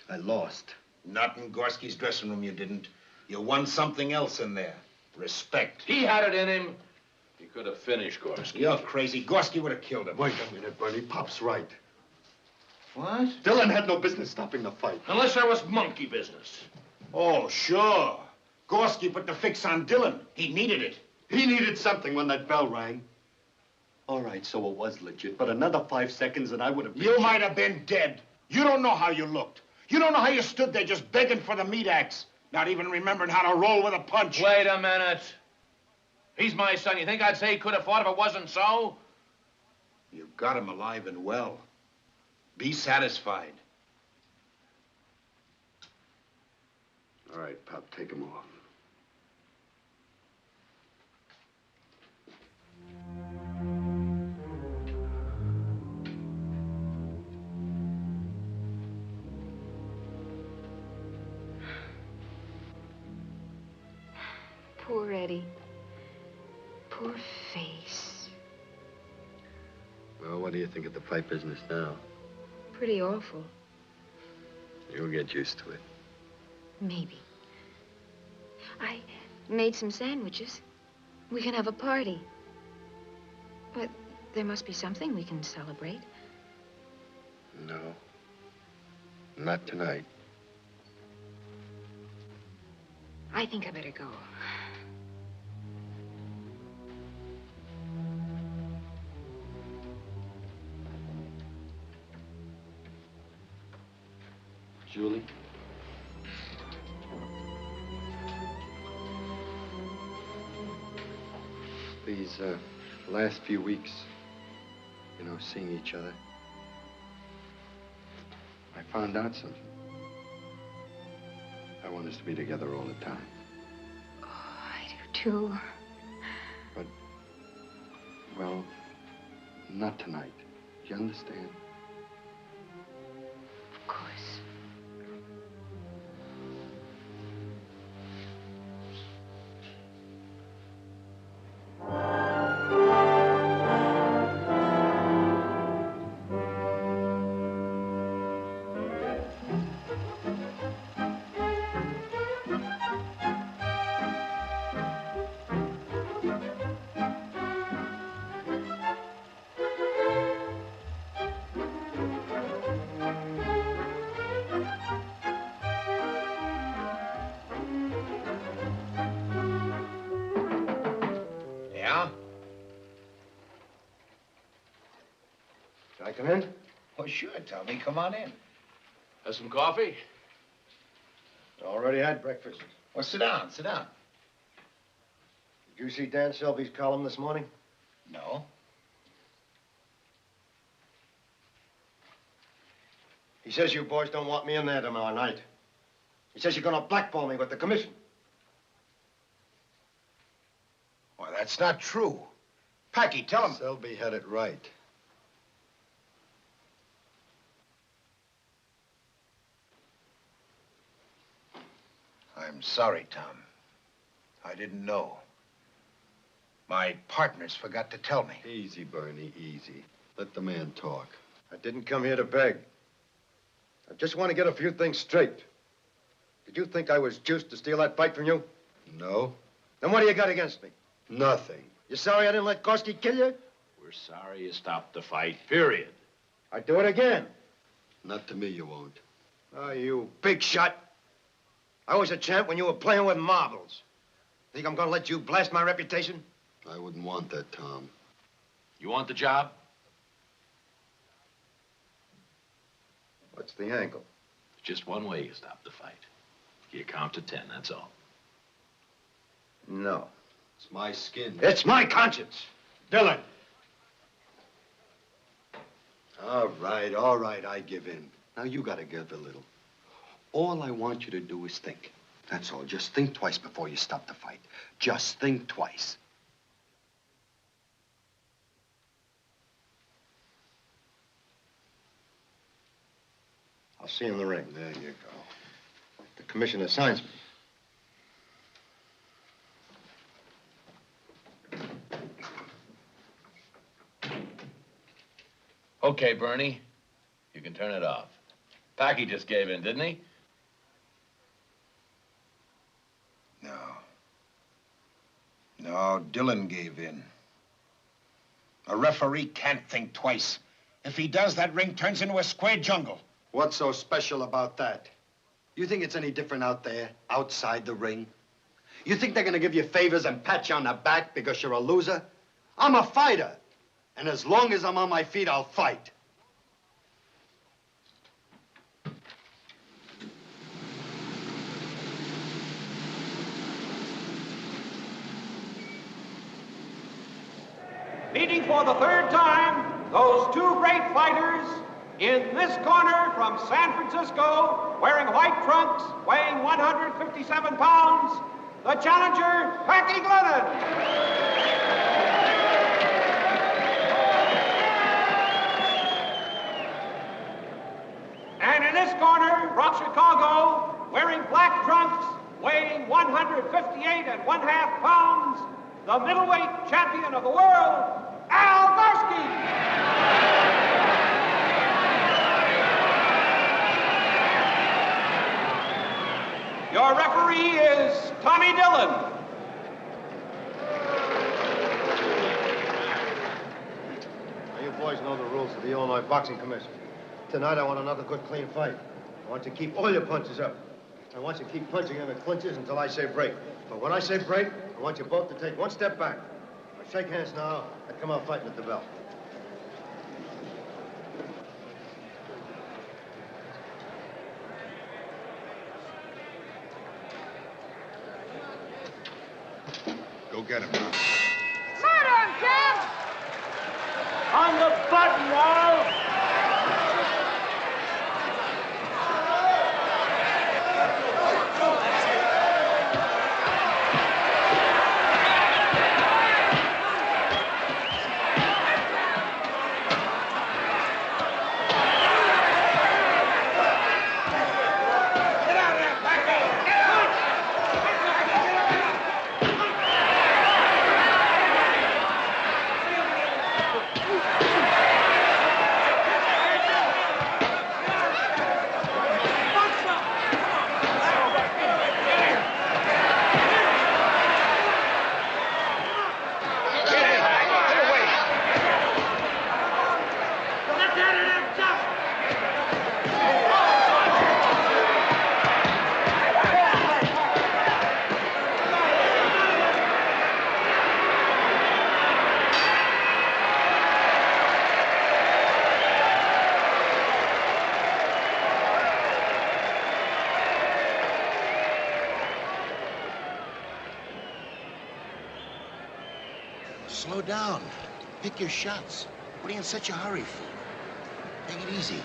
[SPEAKER 5] I lost.
[SPEAKER 10] Not in Gorski's dressing room, you didn't. You won something else in there. Respect.
[SPEAKER 1] He had it in him. He could have finished Gorski.
[SPEAKER 10] You're crazy. Gorski would have killed him.
[SPEAKER 5] Wait a minute, Bernie. Pop's right.
[SPEAKER 10] What?
[SPEAKER 5] Dillon had no business stopping the fight.
[SPEAKER 1] Unless there was monkey business.
[SPEAKER 10] Oh, sure. Gorski put the fix on Dillon. He needed it.
[SPEAKER 5] He needed something when that bell rang. All right, so it was legit, but another 5 seconds and I would have been...
[SPEAKER 10] You might have been dead. You don't know how you looked. You don't know how you stood there just begging for the meat axe, not even remembering how to roll with a punch.
[SPEAKER 1] Wait a minute. He's my son. You think I'd say he could have fought if it wasn't so?
[SPEAKER 10] You got him alive and well. Be satisfied.
[SPEAKER 5] All right, Pop, take him off.
[SPEAKER 3] Poor Eddie. Poor face.
[SPEAKER 5] Well, what do you think of the fight business now?
[SPEAKER 3] Pretty awful.
[SPEAKER 5] You'll get used to it.
[SPEAKER 3] Maybe. I made some sandwiches. We can have a party. But there must be something we can celebrate.
[SPEAKER 5] No. Not tonight.
[SPEAKER 3] I think I better go.
[SPEAKER 5] Julie? These last few weeks, you know, seeing each other, I found out something. I want us to be together all the time.
[SPEAKER 3] Oh, I do too.
[SPEAKER 5] But, well, not tonight. Do you understand?
[SPEAKER 3] Of course.
[SPEAKER 2] Yeah? Can I come in?
[SPEAKER 10] Well, sure, Tommy. Come on in.
[SPEAKER 11] Have some coffee?
[SPEAKER 2] Already had breakfast.
[SPEAKER 10] Well, sit down. Sit down.
[SPEAKER 2] Did you see Dan Selby's column this morning?
[SPEAKER 10] No.
[SPEAKER 2] He says you boys don't want me in there tomorrow night. He says you're gonna blackball me with the commission.
[SPEAKER 10] Well, that's not true. Packy, tell him.
[SPEAKER 5] Selby had it right.
[SPEAKER 10] I'm sorry, Tom. I didn't know. My partners forgot to tell me.
[SPEAKER 5] Easy, Bernie, easy. Let the man talk.
[SPEAKER 2] I didn't come here to beg. I just want to get a few things straight. Did you think I was juiced to steal that fight from you?
[SPEAKER 5] No.
[SPEAKER 2] Then what do you got against me?
[SPEAKER 5] Nothing.
[SPEAKER 2] You sorry I didn't let Gorski kill you?
[SPEAKER 11] We're sorry you stopped the fight, period.
[SPEAKER 2] I'd do it again.
[SPEAKER 5] Not to me, you won't.
[SPEAKER 2] Oh, you big shot. I was a champ when you were playing with marbles. Think I'm gonna let you blast my reputation?
[SPEAKER 5] I wouldn't want that, Tom.
[SPEAKER 11] You want the job?
[SPEAKER 2] What's the angle?
[SPEAKER 11] There's just one way you stop the fight. You count to 10, that's all.
[SPEAKER 2] No.
[SPEAKER 5] It's my skin.
[SPEAKER 2] It's my conscience. Dillon.
[SPEAKER 5] All right, I give in. Now you gotta give a little. All I want you to do is think. That's all. Just think twice before you stop the fight. Just think twice.
[SPEAKER 2] I'll see you in the ring.
[SPEAKER 5] There you go.
[SPEAKER 2] The commissioner signs me.
[SPEAKER 11] Okay, Bernie. You can turn it off. Packy just gave in, didn't he?
[SPEAKER 10] No, Dillon gave in. A referee can't think twice. If he does, that ring turns into a square jungle.
[SPEAKER 5] What's so special about that? You think it's any different out there, outside the ring? You think they're gonna give you favors and pat you on the back because you're a loser? I'm a fighter. And as long as I'm on my feet, I'll fight.
[SPEAKER 12] Meeting for the third time, those two great fighters in this corner from San Francisco, wearing white trunks, weighing 157 pounds, the challenger, Packy Glennon. And in this corner from Chicago, wearing black trunks, weighing 158½ pounds, the middleweight champion of the world, Al Gorski. Your referee is Tommy Dillon.
[SPEAKER 2] Now, you boys know the rules of the Illinois Boxing Commission. Tonight, I want another good, clean fight. I want you to keep all your punches up. I want you to keep punching in the clinches until I say break. But when I say break, I want you both to take one step back. Now, shake hands now and come out fighting at the bell.
[SPEAKER 4] Go get him, now.
[SPEAKER 12] Murder him, Kim! On the button, Al!
[SPEAKER 10] Slow down. Pick your shots. What are you in such a hurry for? Take it easy.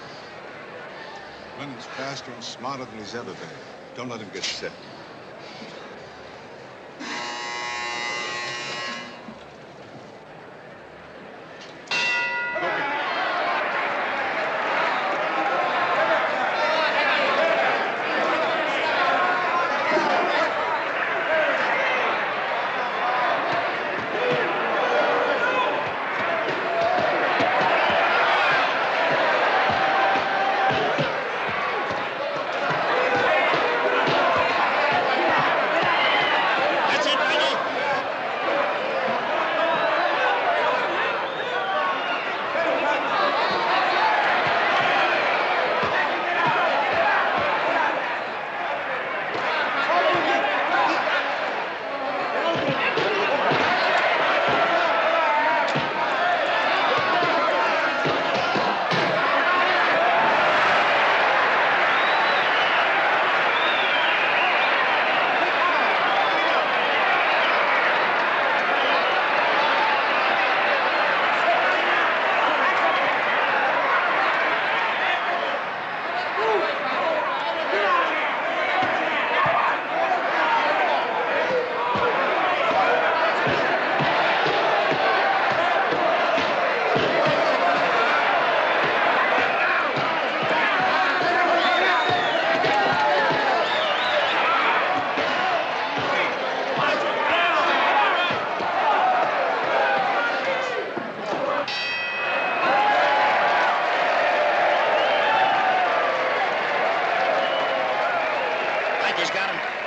[SPEAKER 4] Running's faster and smarter than he's ever been. Don't let him get set.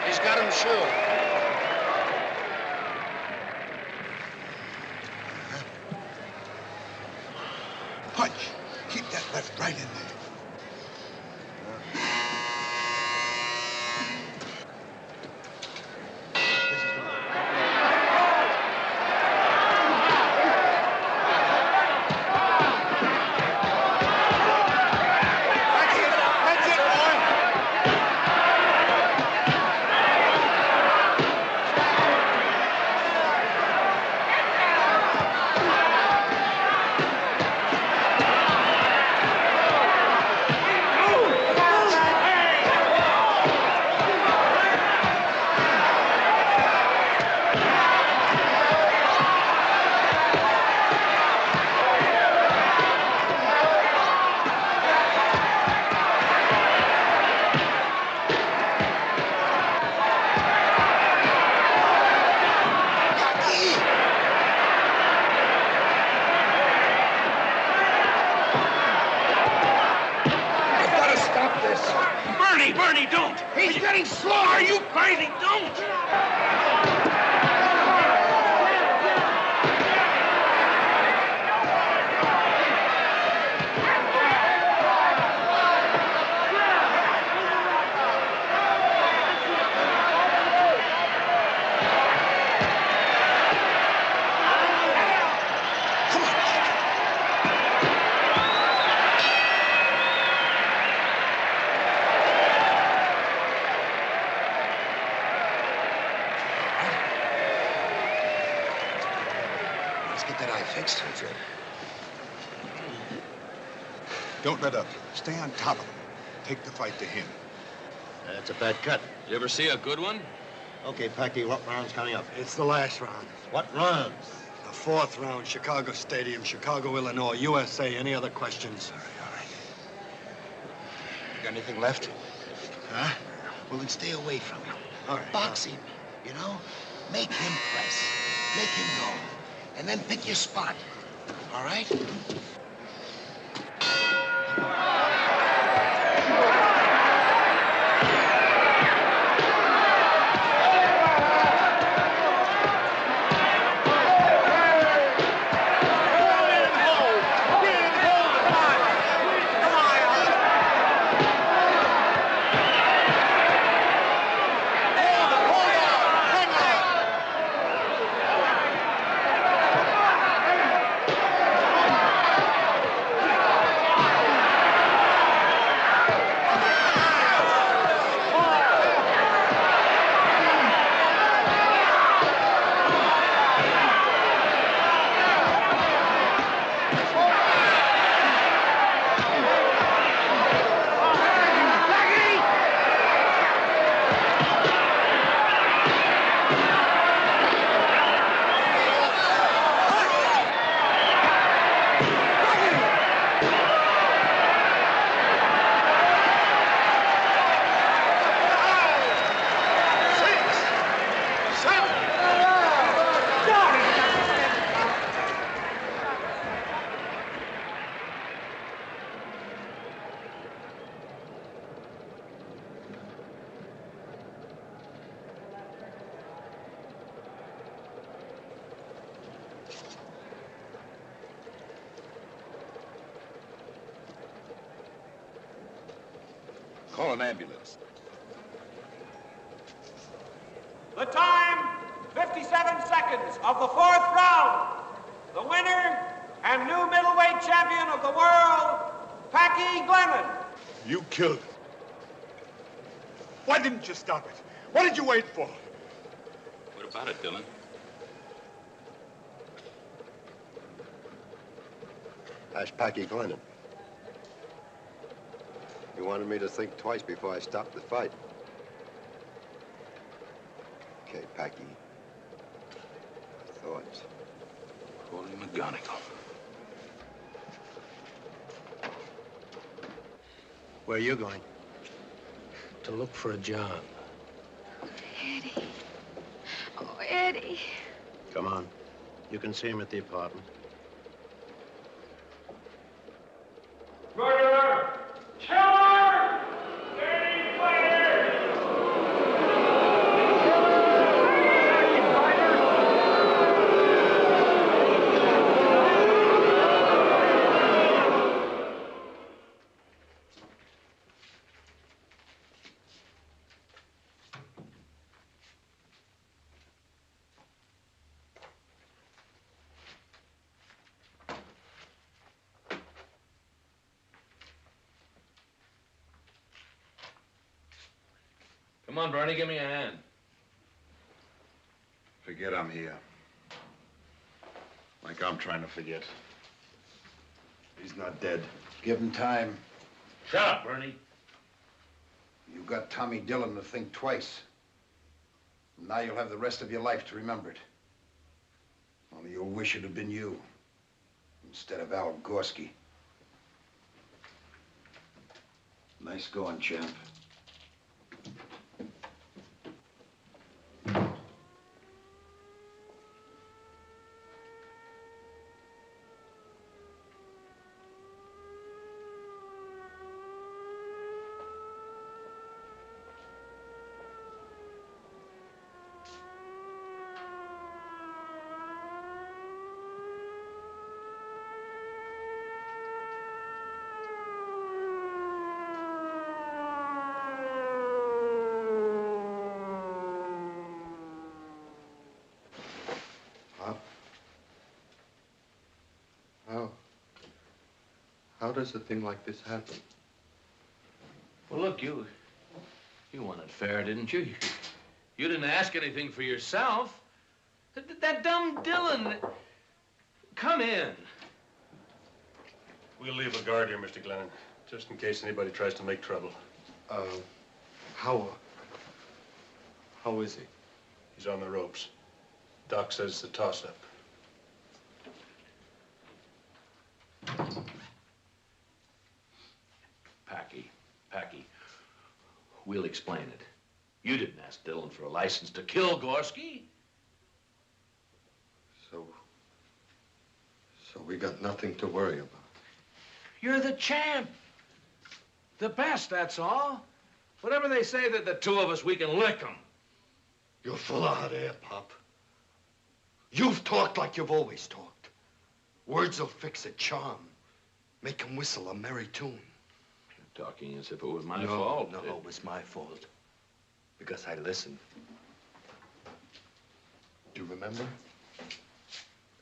[SPEAKER 10] He's got him sure.
[SPEAKER 4] Punch. Keep that left right in there.
[SPEAKER 12] Bernie, don't! He's getting slow! Are you crazy? Don't!
[SPEAKER 10] Fixed.
[SPEAKER 4] Don't let up. Stay on top of him. Take the fight to him.
[SPEAKER 2] That's a bad cut.
[SPEAKER 11] You ever see a good one?
[SPEAKER 2] Okay, Packy, what round's coming up?
[SPEAKER 5] It's the last round.
[SPEAKER 2] What round?
[SPEAKER 5] The fourth round, Chicago Stadium, Chicago, Illinois, USA. Any other questions?
[SPEAKER 10] All right. You got anything left? Huh? Well, then stay away from him.
[SPEAKER 5] All right.
[SPEAKER 10] Box him, you know? Make him press. Make him go. And then pick your spot. All right?
[SPEAKER 6] Call an ambulance.
[SPEAKER 12] The time, 57 seconds of the fourth round. The winner and new middleweight champion of the world, Packy Glennon.
[SPEAKER 17] You killed him. Why didn't you stop it? What did you wait for?
[SPEAKER 14] What about it, Dillon?
[SPEAKER 5] Ask Packy Glennon. He wanted me to think twice before I stopped the fight. Okay, Packy. Thoughts.
[SPEAKER 14] Holy McGonigal.
[SPEAKER 2] Where are you going? To look for a job.
[SPEAKER 3] Eddie. Oh, Eddie.
[SPEAKER 2] Come on. You can see him at the apartment.
[SPEAKER 12] Murderer! Killer! Dirty fighter!
[SPEAKER 11] Come on, Bernie, give me a hand.
[SPEAKER 6] Forget I'm here. Like I'm trying to forget. He's not dead.
[SPEAKER 4] Give him time.
[SPEAKER 11] Shut up, Bernie.
[SPEAKER 4] You got Tommy Dillon to think twice. Now you'll have the rest of your life to remember it. Only you'll wish it had been you instead of Al Gorski. Nice going, champ.
[SPEAKER 5] How does a thing like this happen?
[SPEAKER 11] Well, look, you won it fair, didn't you? You didn't ask anything for yourself. That dumb Dillon. Come in.
[SPEAKER 18] We'll leave a guard here, Mr. Glennon, just in case anybody tries to make trouble.
[SPEAKER 5] How is he?
[SPEAKER 18] He's on the ropes. Doc says it's a toss-up.
[SPEAKER 11] Packy, we'll explain it. You didn't ask Dillon for a license to kill Gorski.
[SPEAKER 5] So we got nothing to worry about.
[SPEAKER 11] You're the champ. The best, that's all. Whatever they say, that the two of us, we can lick them.
[SPEAKER 5] You're full of hot air, Pop. You've talked like you've always talked. Words will fix a charm. Make him whistle a merry tune.
[SPEAKER 11] You're talking as if it was my fault.
[SPEAKER 5] No, it was my fault. Because I listened. Do you remember?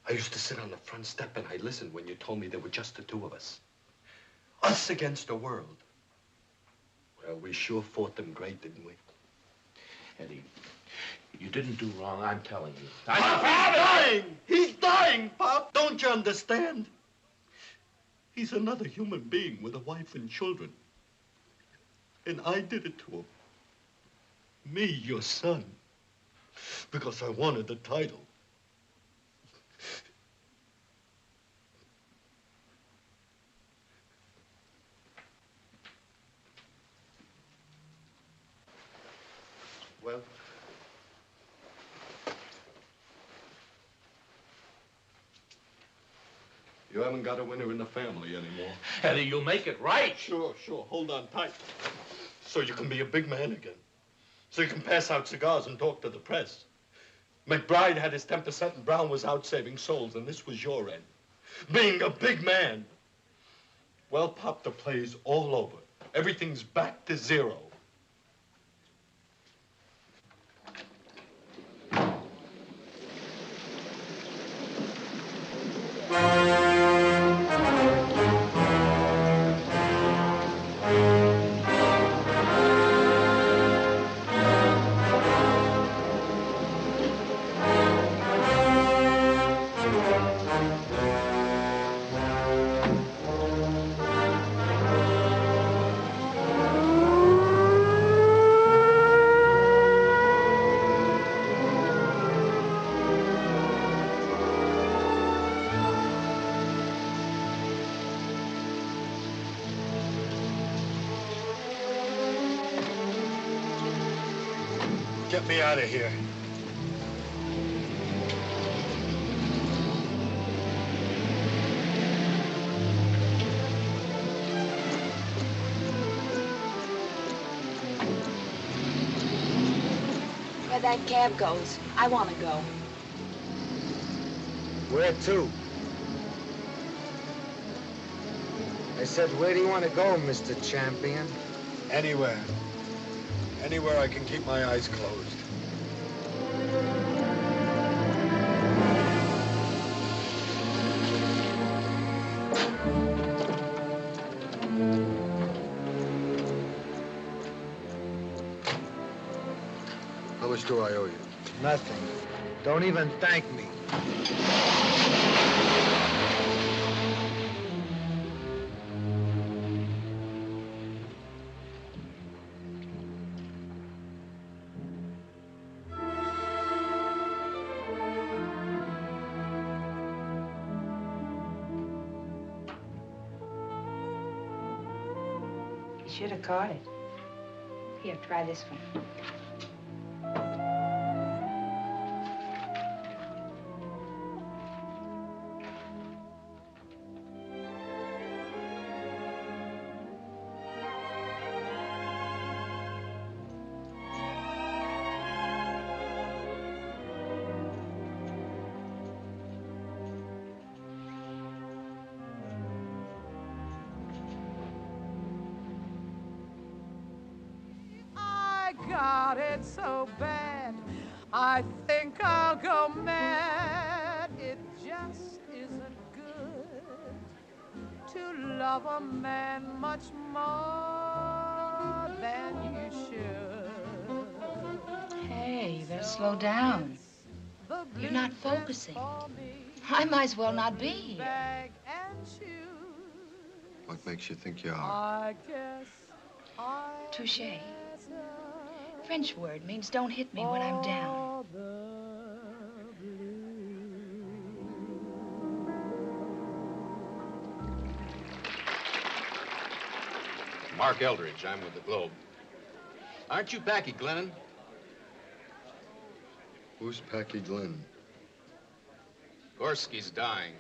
[SPEAKER 5] I used to sit on the front step and I listened when you told me there were just the two of us. Us against the world. Well, we sure fought them great, didn't we?
[SPEAKER 11] Eddie, you didn't do wrong, I'm telling you.
[SPEAKER 5] Pop, he's dying! He's dying, Pop! Don't you understand? He's another human being with a wife and children. And I did it to him. Me, your son. Because I wanted the title. Well, you haven't got a winner in the family anymore.
[SPEAKER 11] Eddie, you'll make it right.
[SPEAKER 5] Sure. Hold on tight. So you can be a big man again. So you can pass out cigars and talk to the press. McBride had his 10% and Brown was out saving souls, and this was your end. Being a big man. Well, Pop, the play's all over.
[SPEAKER 17] Everything's back to zero. Get me out of here.
[SPEAKER 15] Where that cab goes, I want to go.
[SPEAKER 9] Where to? I said, where do you want to go, Mr. Champion?
[SPEAKER 5] Anywhere. Anywhere I can keep my eyes closed. How much do I owe you?
[SPEAKER 9] Nothing. Don't even thank me.
[SPEAKER 15] You should have caught it. Here, try this one.
[SPEAKER 19] Got it so bad, I think I'll go mad. It just isn't good to love a man much more than you should.
[SPEAKER 15] Hey, you better slow down. You're not focusing. I might as well not be here.
[SPEAKER 5] What makes you think you are?
[SPEAKER 19] I guess
[SPEAKER 15] Touché. French word means don't hit me when I'm down.
[SPEAKER 20] Mark Eldridge, I'm with the Globe. Aren't you Packy Glennon?
[SPEAKER 5] Who's Packy Glenn?
[SPEAKER 20] Gorski's dying.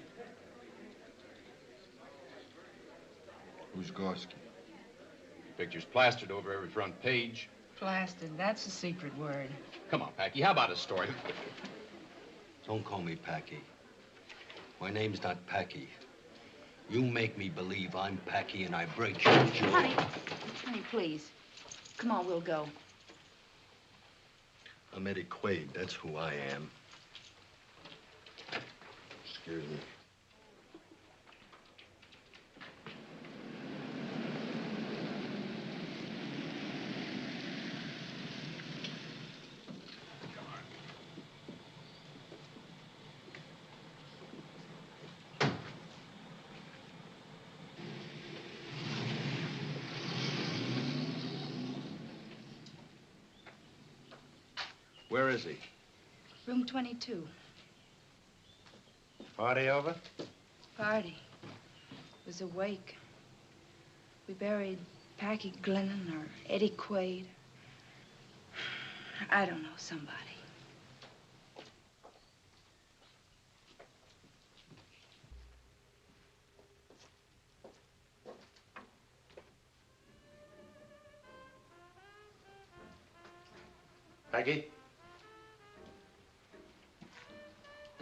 [SPEAKER 5] Who's Gorski?
[SPEAKER 20] Picture's plastered over every front page.
[SPEAKER 15] Plastered, that's a secret word.
[SPEAKER 20] Come on, Packy, how about a story?
[SPEAKER 5] Don't call me Packy. My name's not Packy. You make me believe I'm Packy and I break your jaw.
[SPEAKER 15] Honey, please. Come on, we'll go.
[SPEAKER 5] I'm Eddie Quaid, that's who I am. Excuse me.
[SPEAKER 20] Where is he?
[SPEAKER 15] Room 22.
[SPEAKER 2] Party over?
[SPEAKER 15] Party. It was a wake. We buried Packy Glennon or Eddie Quaid. I don't know, somebody.
[SPEAKER 2] Packy?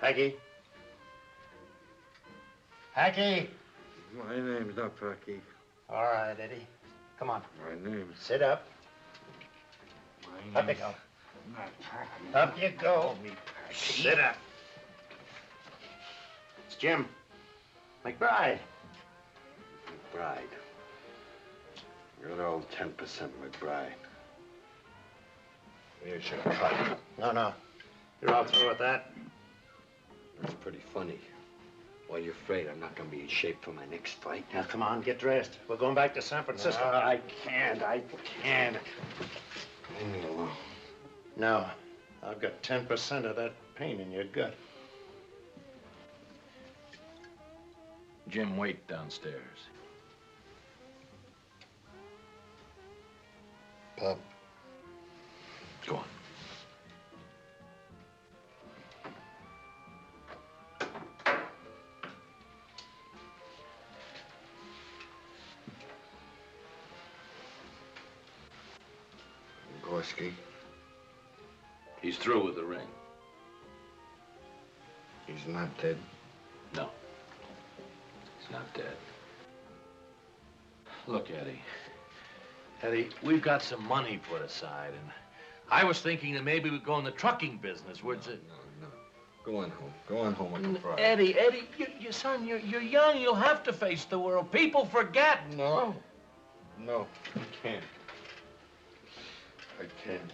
[SPEAKER 2] Packy? Packy?
[SPEAKER 9] My name's not Packy.
[SPEAKER 2] All right, Eddie. Come on.
[SPEAKER 5] My name.
[SPEAKER 2] Sit up. Up you go. Up you go. Sit up. It's Jim. McBride.
[SPEAKER 5] McBride. Good old 10% McBride. You should have tried.
[SPEAKER 2] No. You're all through with that?
[SPEAKER 5] That's pretty funny. Why, you're afraid I'm not going to be in shape for my next fight?
[SPEAKER 2] Now, come on, get dressed. We're going back to San Francisco.
[SPEAKER 5] No, I can't. Leave me alone.
[SPEAKER 2] No. I've got 10% of that pain in your gut.
[SPEAKER 11] Jim, wait downstairs.
[SPEAKER 5] Pop.
[SPEAKER 11] Go on.
[SPEAKER 5] Gorski.
[SPEAKER 11] He's through with the ring.
[SPEAKER 5] He's not dead.
[SPEAKER 11] No. He's not dead. Look, Eddie. Eddie, we've got some money put aside, and I was thinking that maybe we'd go in the trucking business.
[SPEAKER 5] No. Go on home. Go on home with the bride.
[SPEAKER 11] Eddie, your son, you're young. You'll have to face the world. People forget.
[SPEAKER 5] No, I can't. I can't.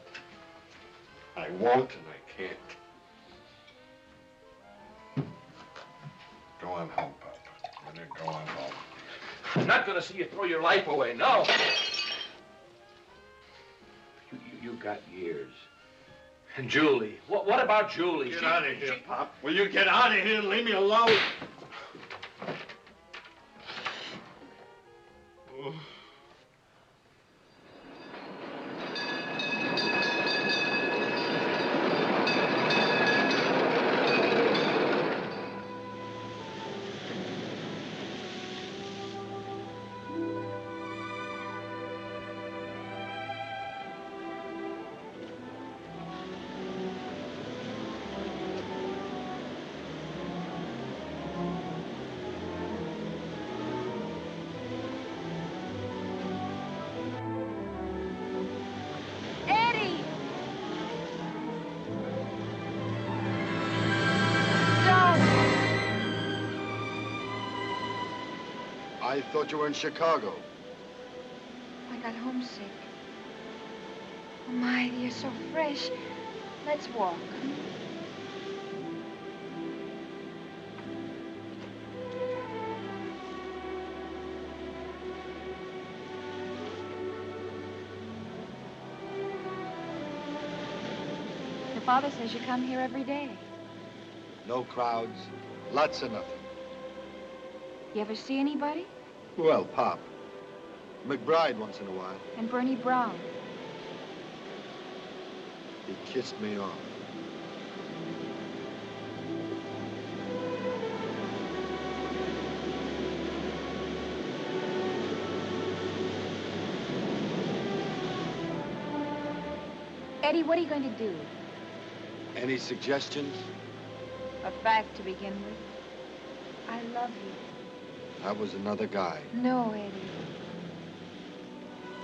[SPEAKER 5] I won't and I can't. Go on home, Pop. Go on home.
[SPEAKER 11] I'm not going to see you throw your life away, no. You got years. And Julie. What about Julie?
[SPEAKER 17] Get out of here, Pop. Will you get out of here and leave me alone?
[SPEAKER 5] I thought you were in Chicago.
[SPEAKER 3] I got homesick. Oh, my, you're so fresh. Let's walk. Your father says you come here every day.
[SPEAKER 5] No crowds, lots of nothing.
[SPEAKER 3] You ever see anybody?
[SPEAKER 5] Well, Pop. McBride once in a while.
[SPEAKER 3] And Bernie Brown.
[SPEAKER 5] He kissed me off.
[SPEAKER 3] Eddie, what are you going to do?
[SPEAKER 5] Any suggestions?
[SPEAKER 3] A fact to begin with. I love you.
[SPEAKER 5] That was another guy.
[SPEAKER 3] No, Eddie.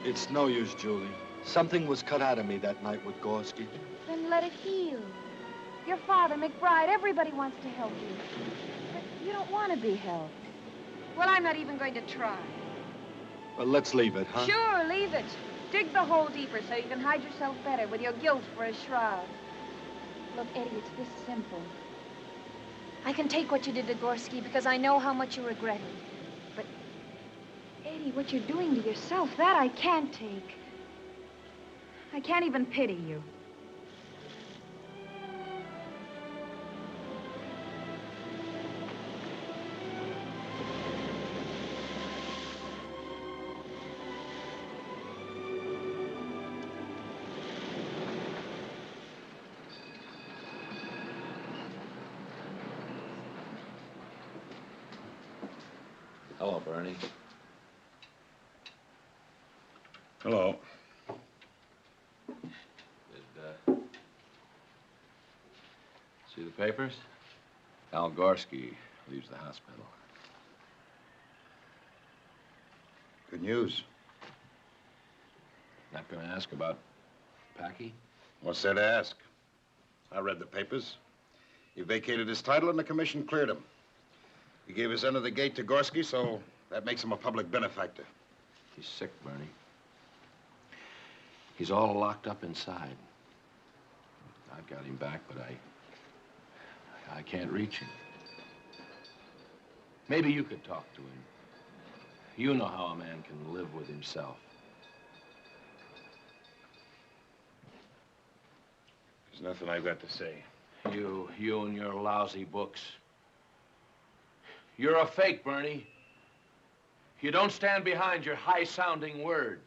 [SPEAKER 5] It's no use, Julie. Something was cut out of me that night with Gorski.
[SPEAKER 3] Then let it heal. Your father, McBride, everybody wants to help you. But you don't want to be helped. Well, I'm not even going to try.
[SPEAKER 5] Well, let's leave it, huh?
[SPEAKER 3] Sure, leave it. Dig the hole deeper so you can hide yourself better with your guilt for a shroud. Look, Eddie, it's this simple. I can take what you did to Gorski because I know how much you regret it. But, Eddie, what you're doing to yourself, that I can't take. I can't even pity you.
[SPEAKER 11] Hello, Bernie.
[SPEAKER 18] Hello.
[SPEAKER 11] See the papers? Al Gorski leaves the hospital.
[SPEAKER 4] Good news.
[SPEAKER 1] Not gonna ask about Packy?
[SPEAKER 4] What's there to ask? I read the papers. He vacated his title and the commission cleared him. He gave his end of the gate to Gorski, so that makes him a public benefactor.
[SPEAKER 1] He's sick, Bernie. He's all locked up inside. I've got him back, but I can't reach him. Maybe you could talk to him. You know how a man can live with himself.
[SPEAKER 4] There's nothing I've got to say.
[SPEAKER 1] You and your lousy books. You're a fake, Bernie. You don't stand behind your high-sounding words.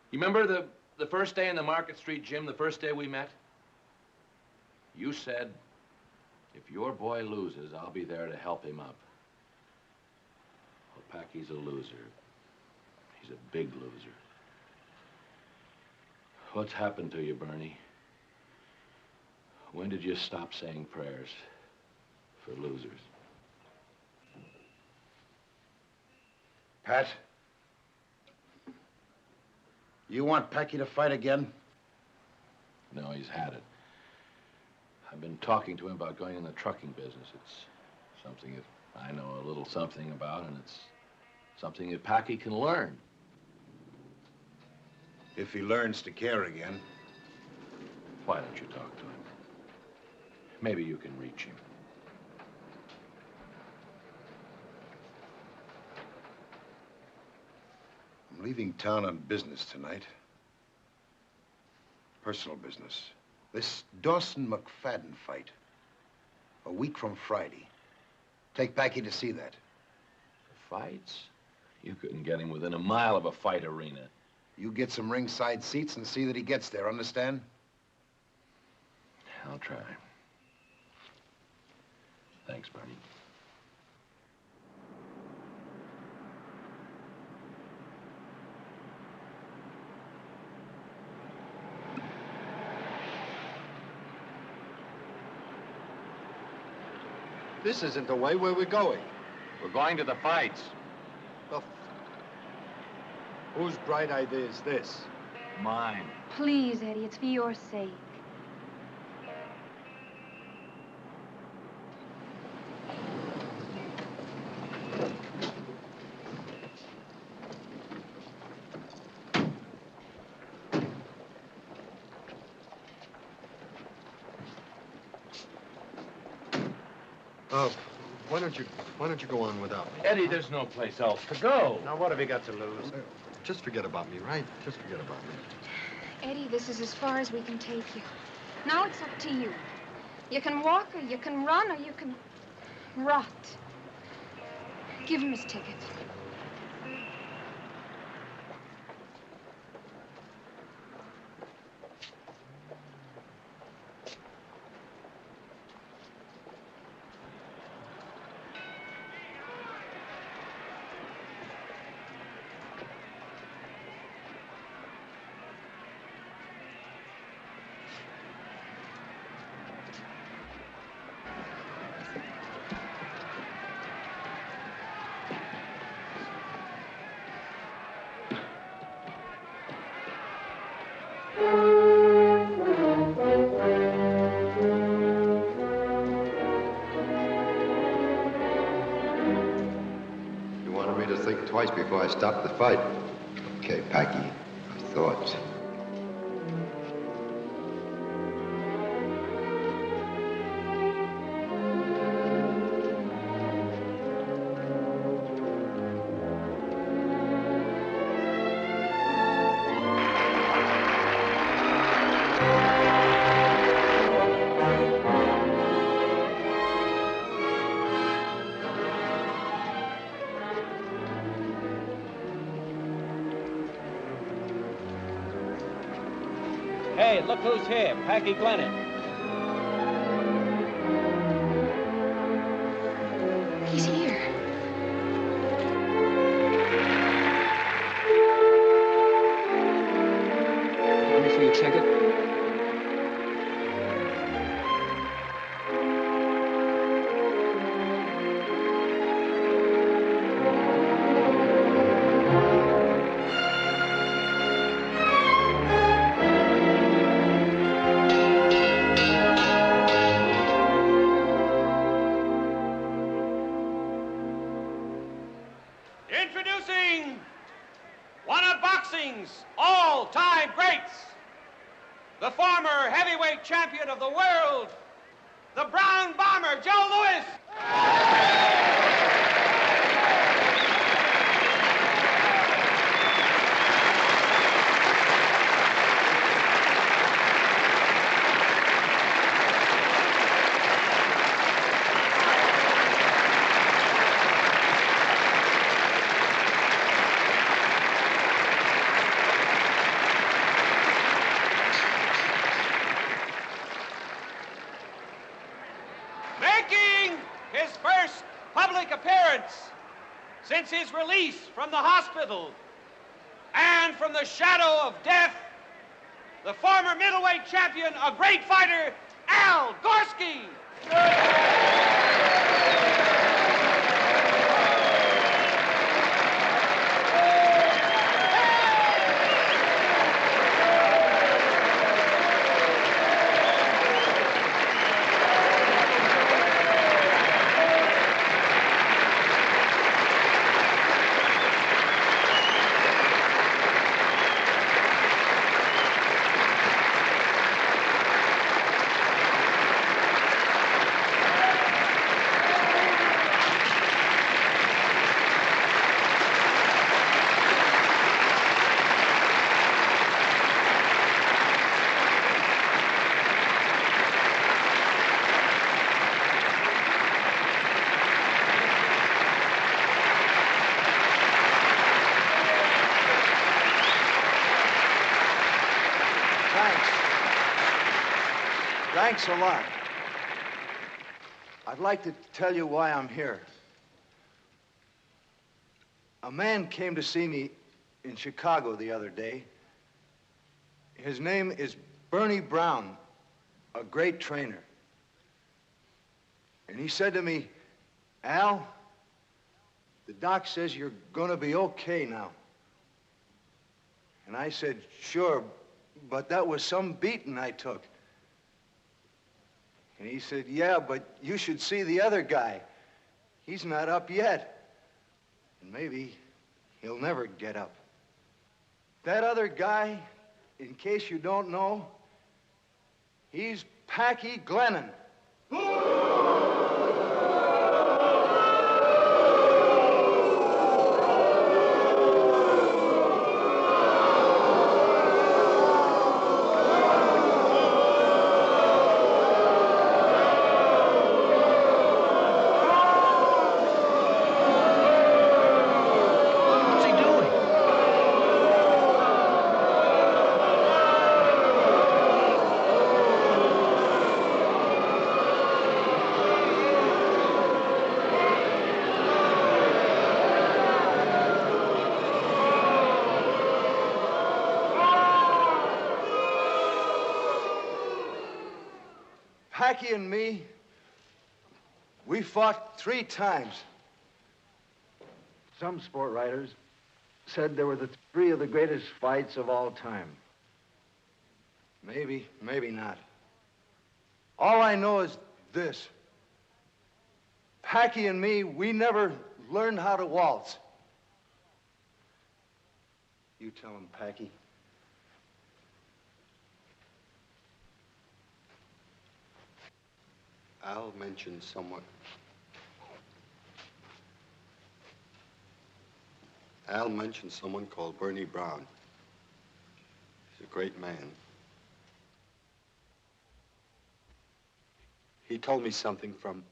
[SPEAKER 1] You remember the first day in the Market Street gym, the first day we met? You said, if your boy loses, I'll be there to help him up. Well, Packy's a loser. He's a big loser. What's happened to you, Bernie? When did you stop saying prayers for losers?
[SPEAKER 4] Pat? You want Packy to fight again?
[SPEAKER 1] No, he's had it. I've been talking to him about going in the trucking business. It's something that I know a little something about, and it's something that Packy can learn.
[SPEAKER 4] If he learns to care again.
[SPEAKER 1] Why don't you talk to him? Maybe you can reach him.
[SPEAKER 4] I'm leaving town on business tonight. Personal business. This Dawson McFadden fight. A week from Friday. Take Packy to see that.
[SPEAKER 1] Fights? You couldn't get him within a mile of a fight arena.
[SPEAKER 4] You get some ringside seats and see that he gets there, understand?
[SPEAKER 1] I'll try. Thanks, Bernie.
[SPEAKER 5] This isn't the way. Where we're going.
[SPEAKER 20] We're going to the fights.
[SPEAKER 5] Whose bright idea is this?
[SPEAKER 20] Mine.
[SPEAKER 3] Please, Eddie, it's for your sake.
[SPEAKER 5] Why don't you go on without me?
[SPEAKER 11] Eddie, there's no place else to go.
[SPEAKER 2] Now, what have you got to lose?
[SPEAKER 5] Just forget about me, right? Just forget about me.
[SPEAKER 3] Eddie, this is as far as we can take you. Now it's up to you. You can walk, or you can run, or you can rot. Give him his ticket.
[SPEAKER 5] You wanted me to think twice before I stopped the fight. Okay, Packy. I thought.
[SPEAKER 14] Hey, look who's here, Packy Glennon.
[SPEAKER 3] He's here.
[SPEAKER 14] Let me see your ticket.
[SPEAKER 12] wrestling's all-time greats, the former heavyweight champion of the world, the Brown Bomber, Joe Louis. Making his first public appearance since his release from the hospital and from the shadow of death, the former middleweight champion, a great fighter, Al Gorski.
[SPEAKER 9] Thanks a lot. I'd like to tell you why I'm here. A man came to see me in Chicago the other day. His name is Bernie Brown, a great trainer. And he said to me, Al, the doc says you're gonna be okay now. And I said, sure, but that was some beating I took. And he said, yeah, but you should see the other guy. He's not up yet. And maybe he'll never get up. That other guy, in case you don't know, he's Packy Glennon. Packy and me, we fought 3 times. Some sport writers said there were the 3 of the greatest fights of all time. Maybe, maybe not. All I know is this. Packy and me, we never learned how to waltz. You tell him, Packy.
[SPEAKER 5] Al mentioned someone. Al mentioned someone called Bernie Brown. He's a great man. He told me something from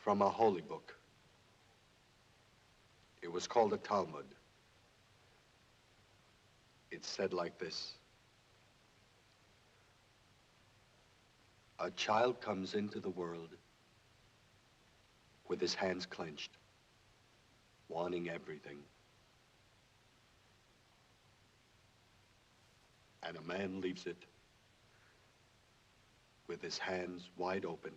[SPEAKER 5] a holy book. It was called the Talmud. It said like this. A child comes into the world with his hands clenched, wanting everything. And a man leaves it with his hands wide open,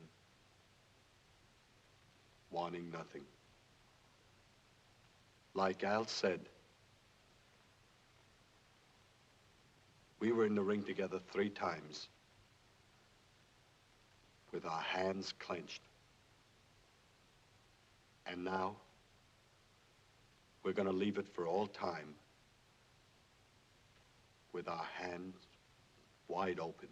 [SPEAKER 5] wanting nothing. Like Al said, we were in the ring together 3 times. With our hands clenched. And now, We're gonna leave it for all time with our hands wide open.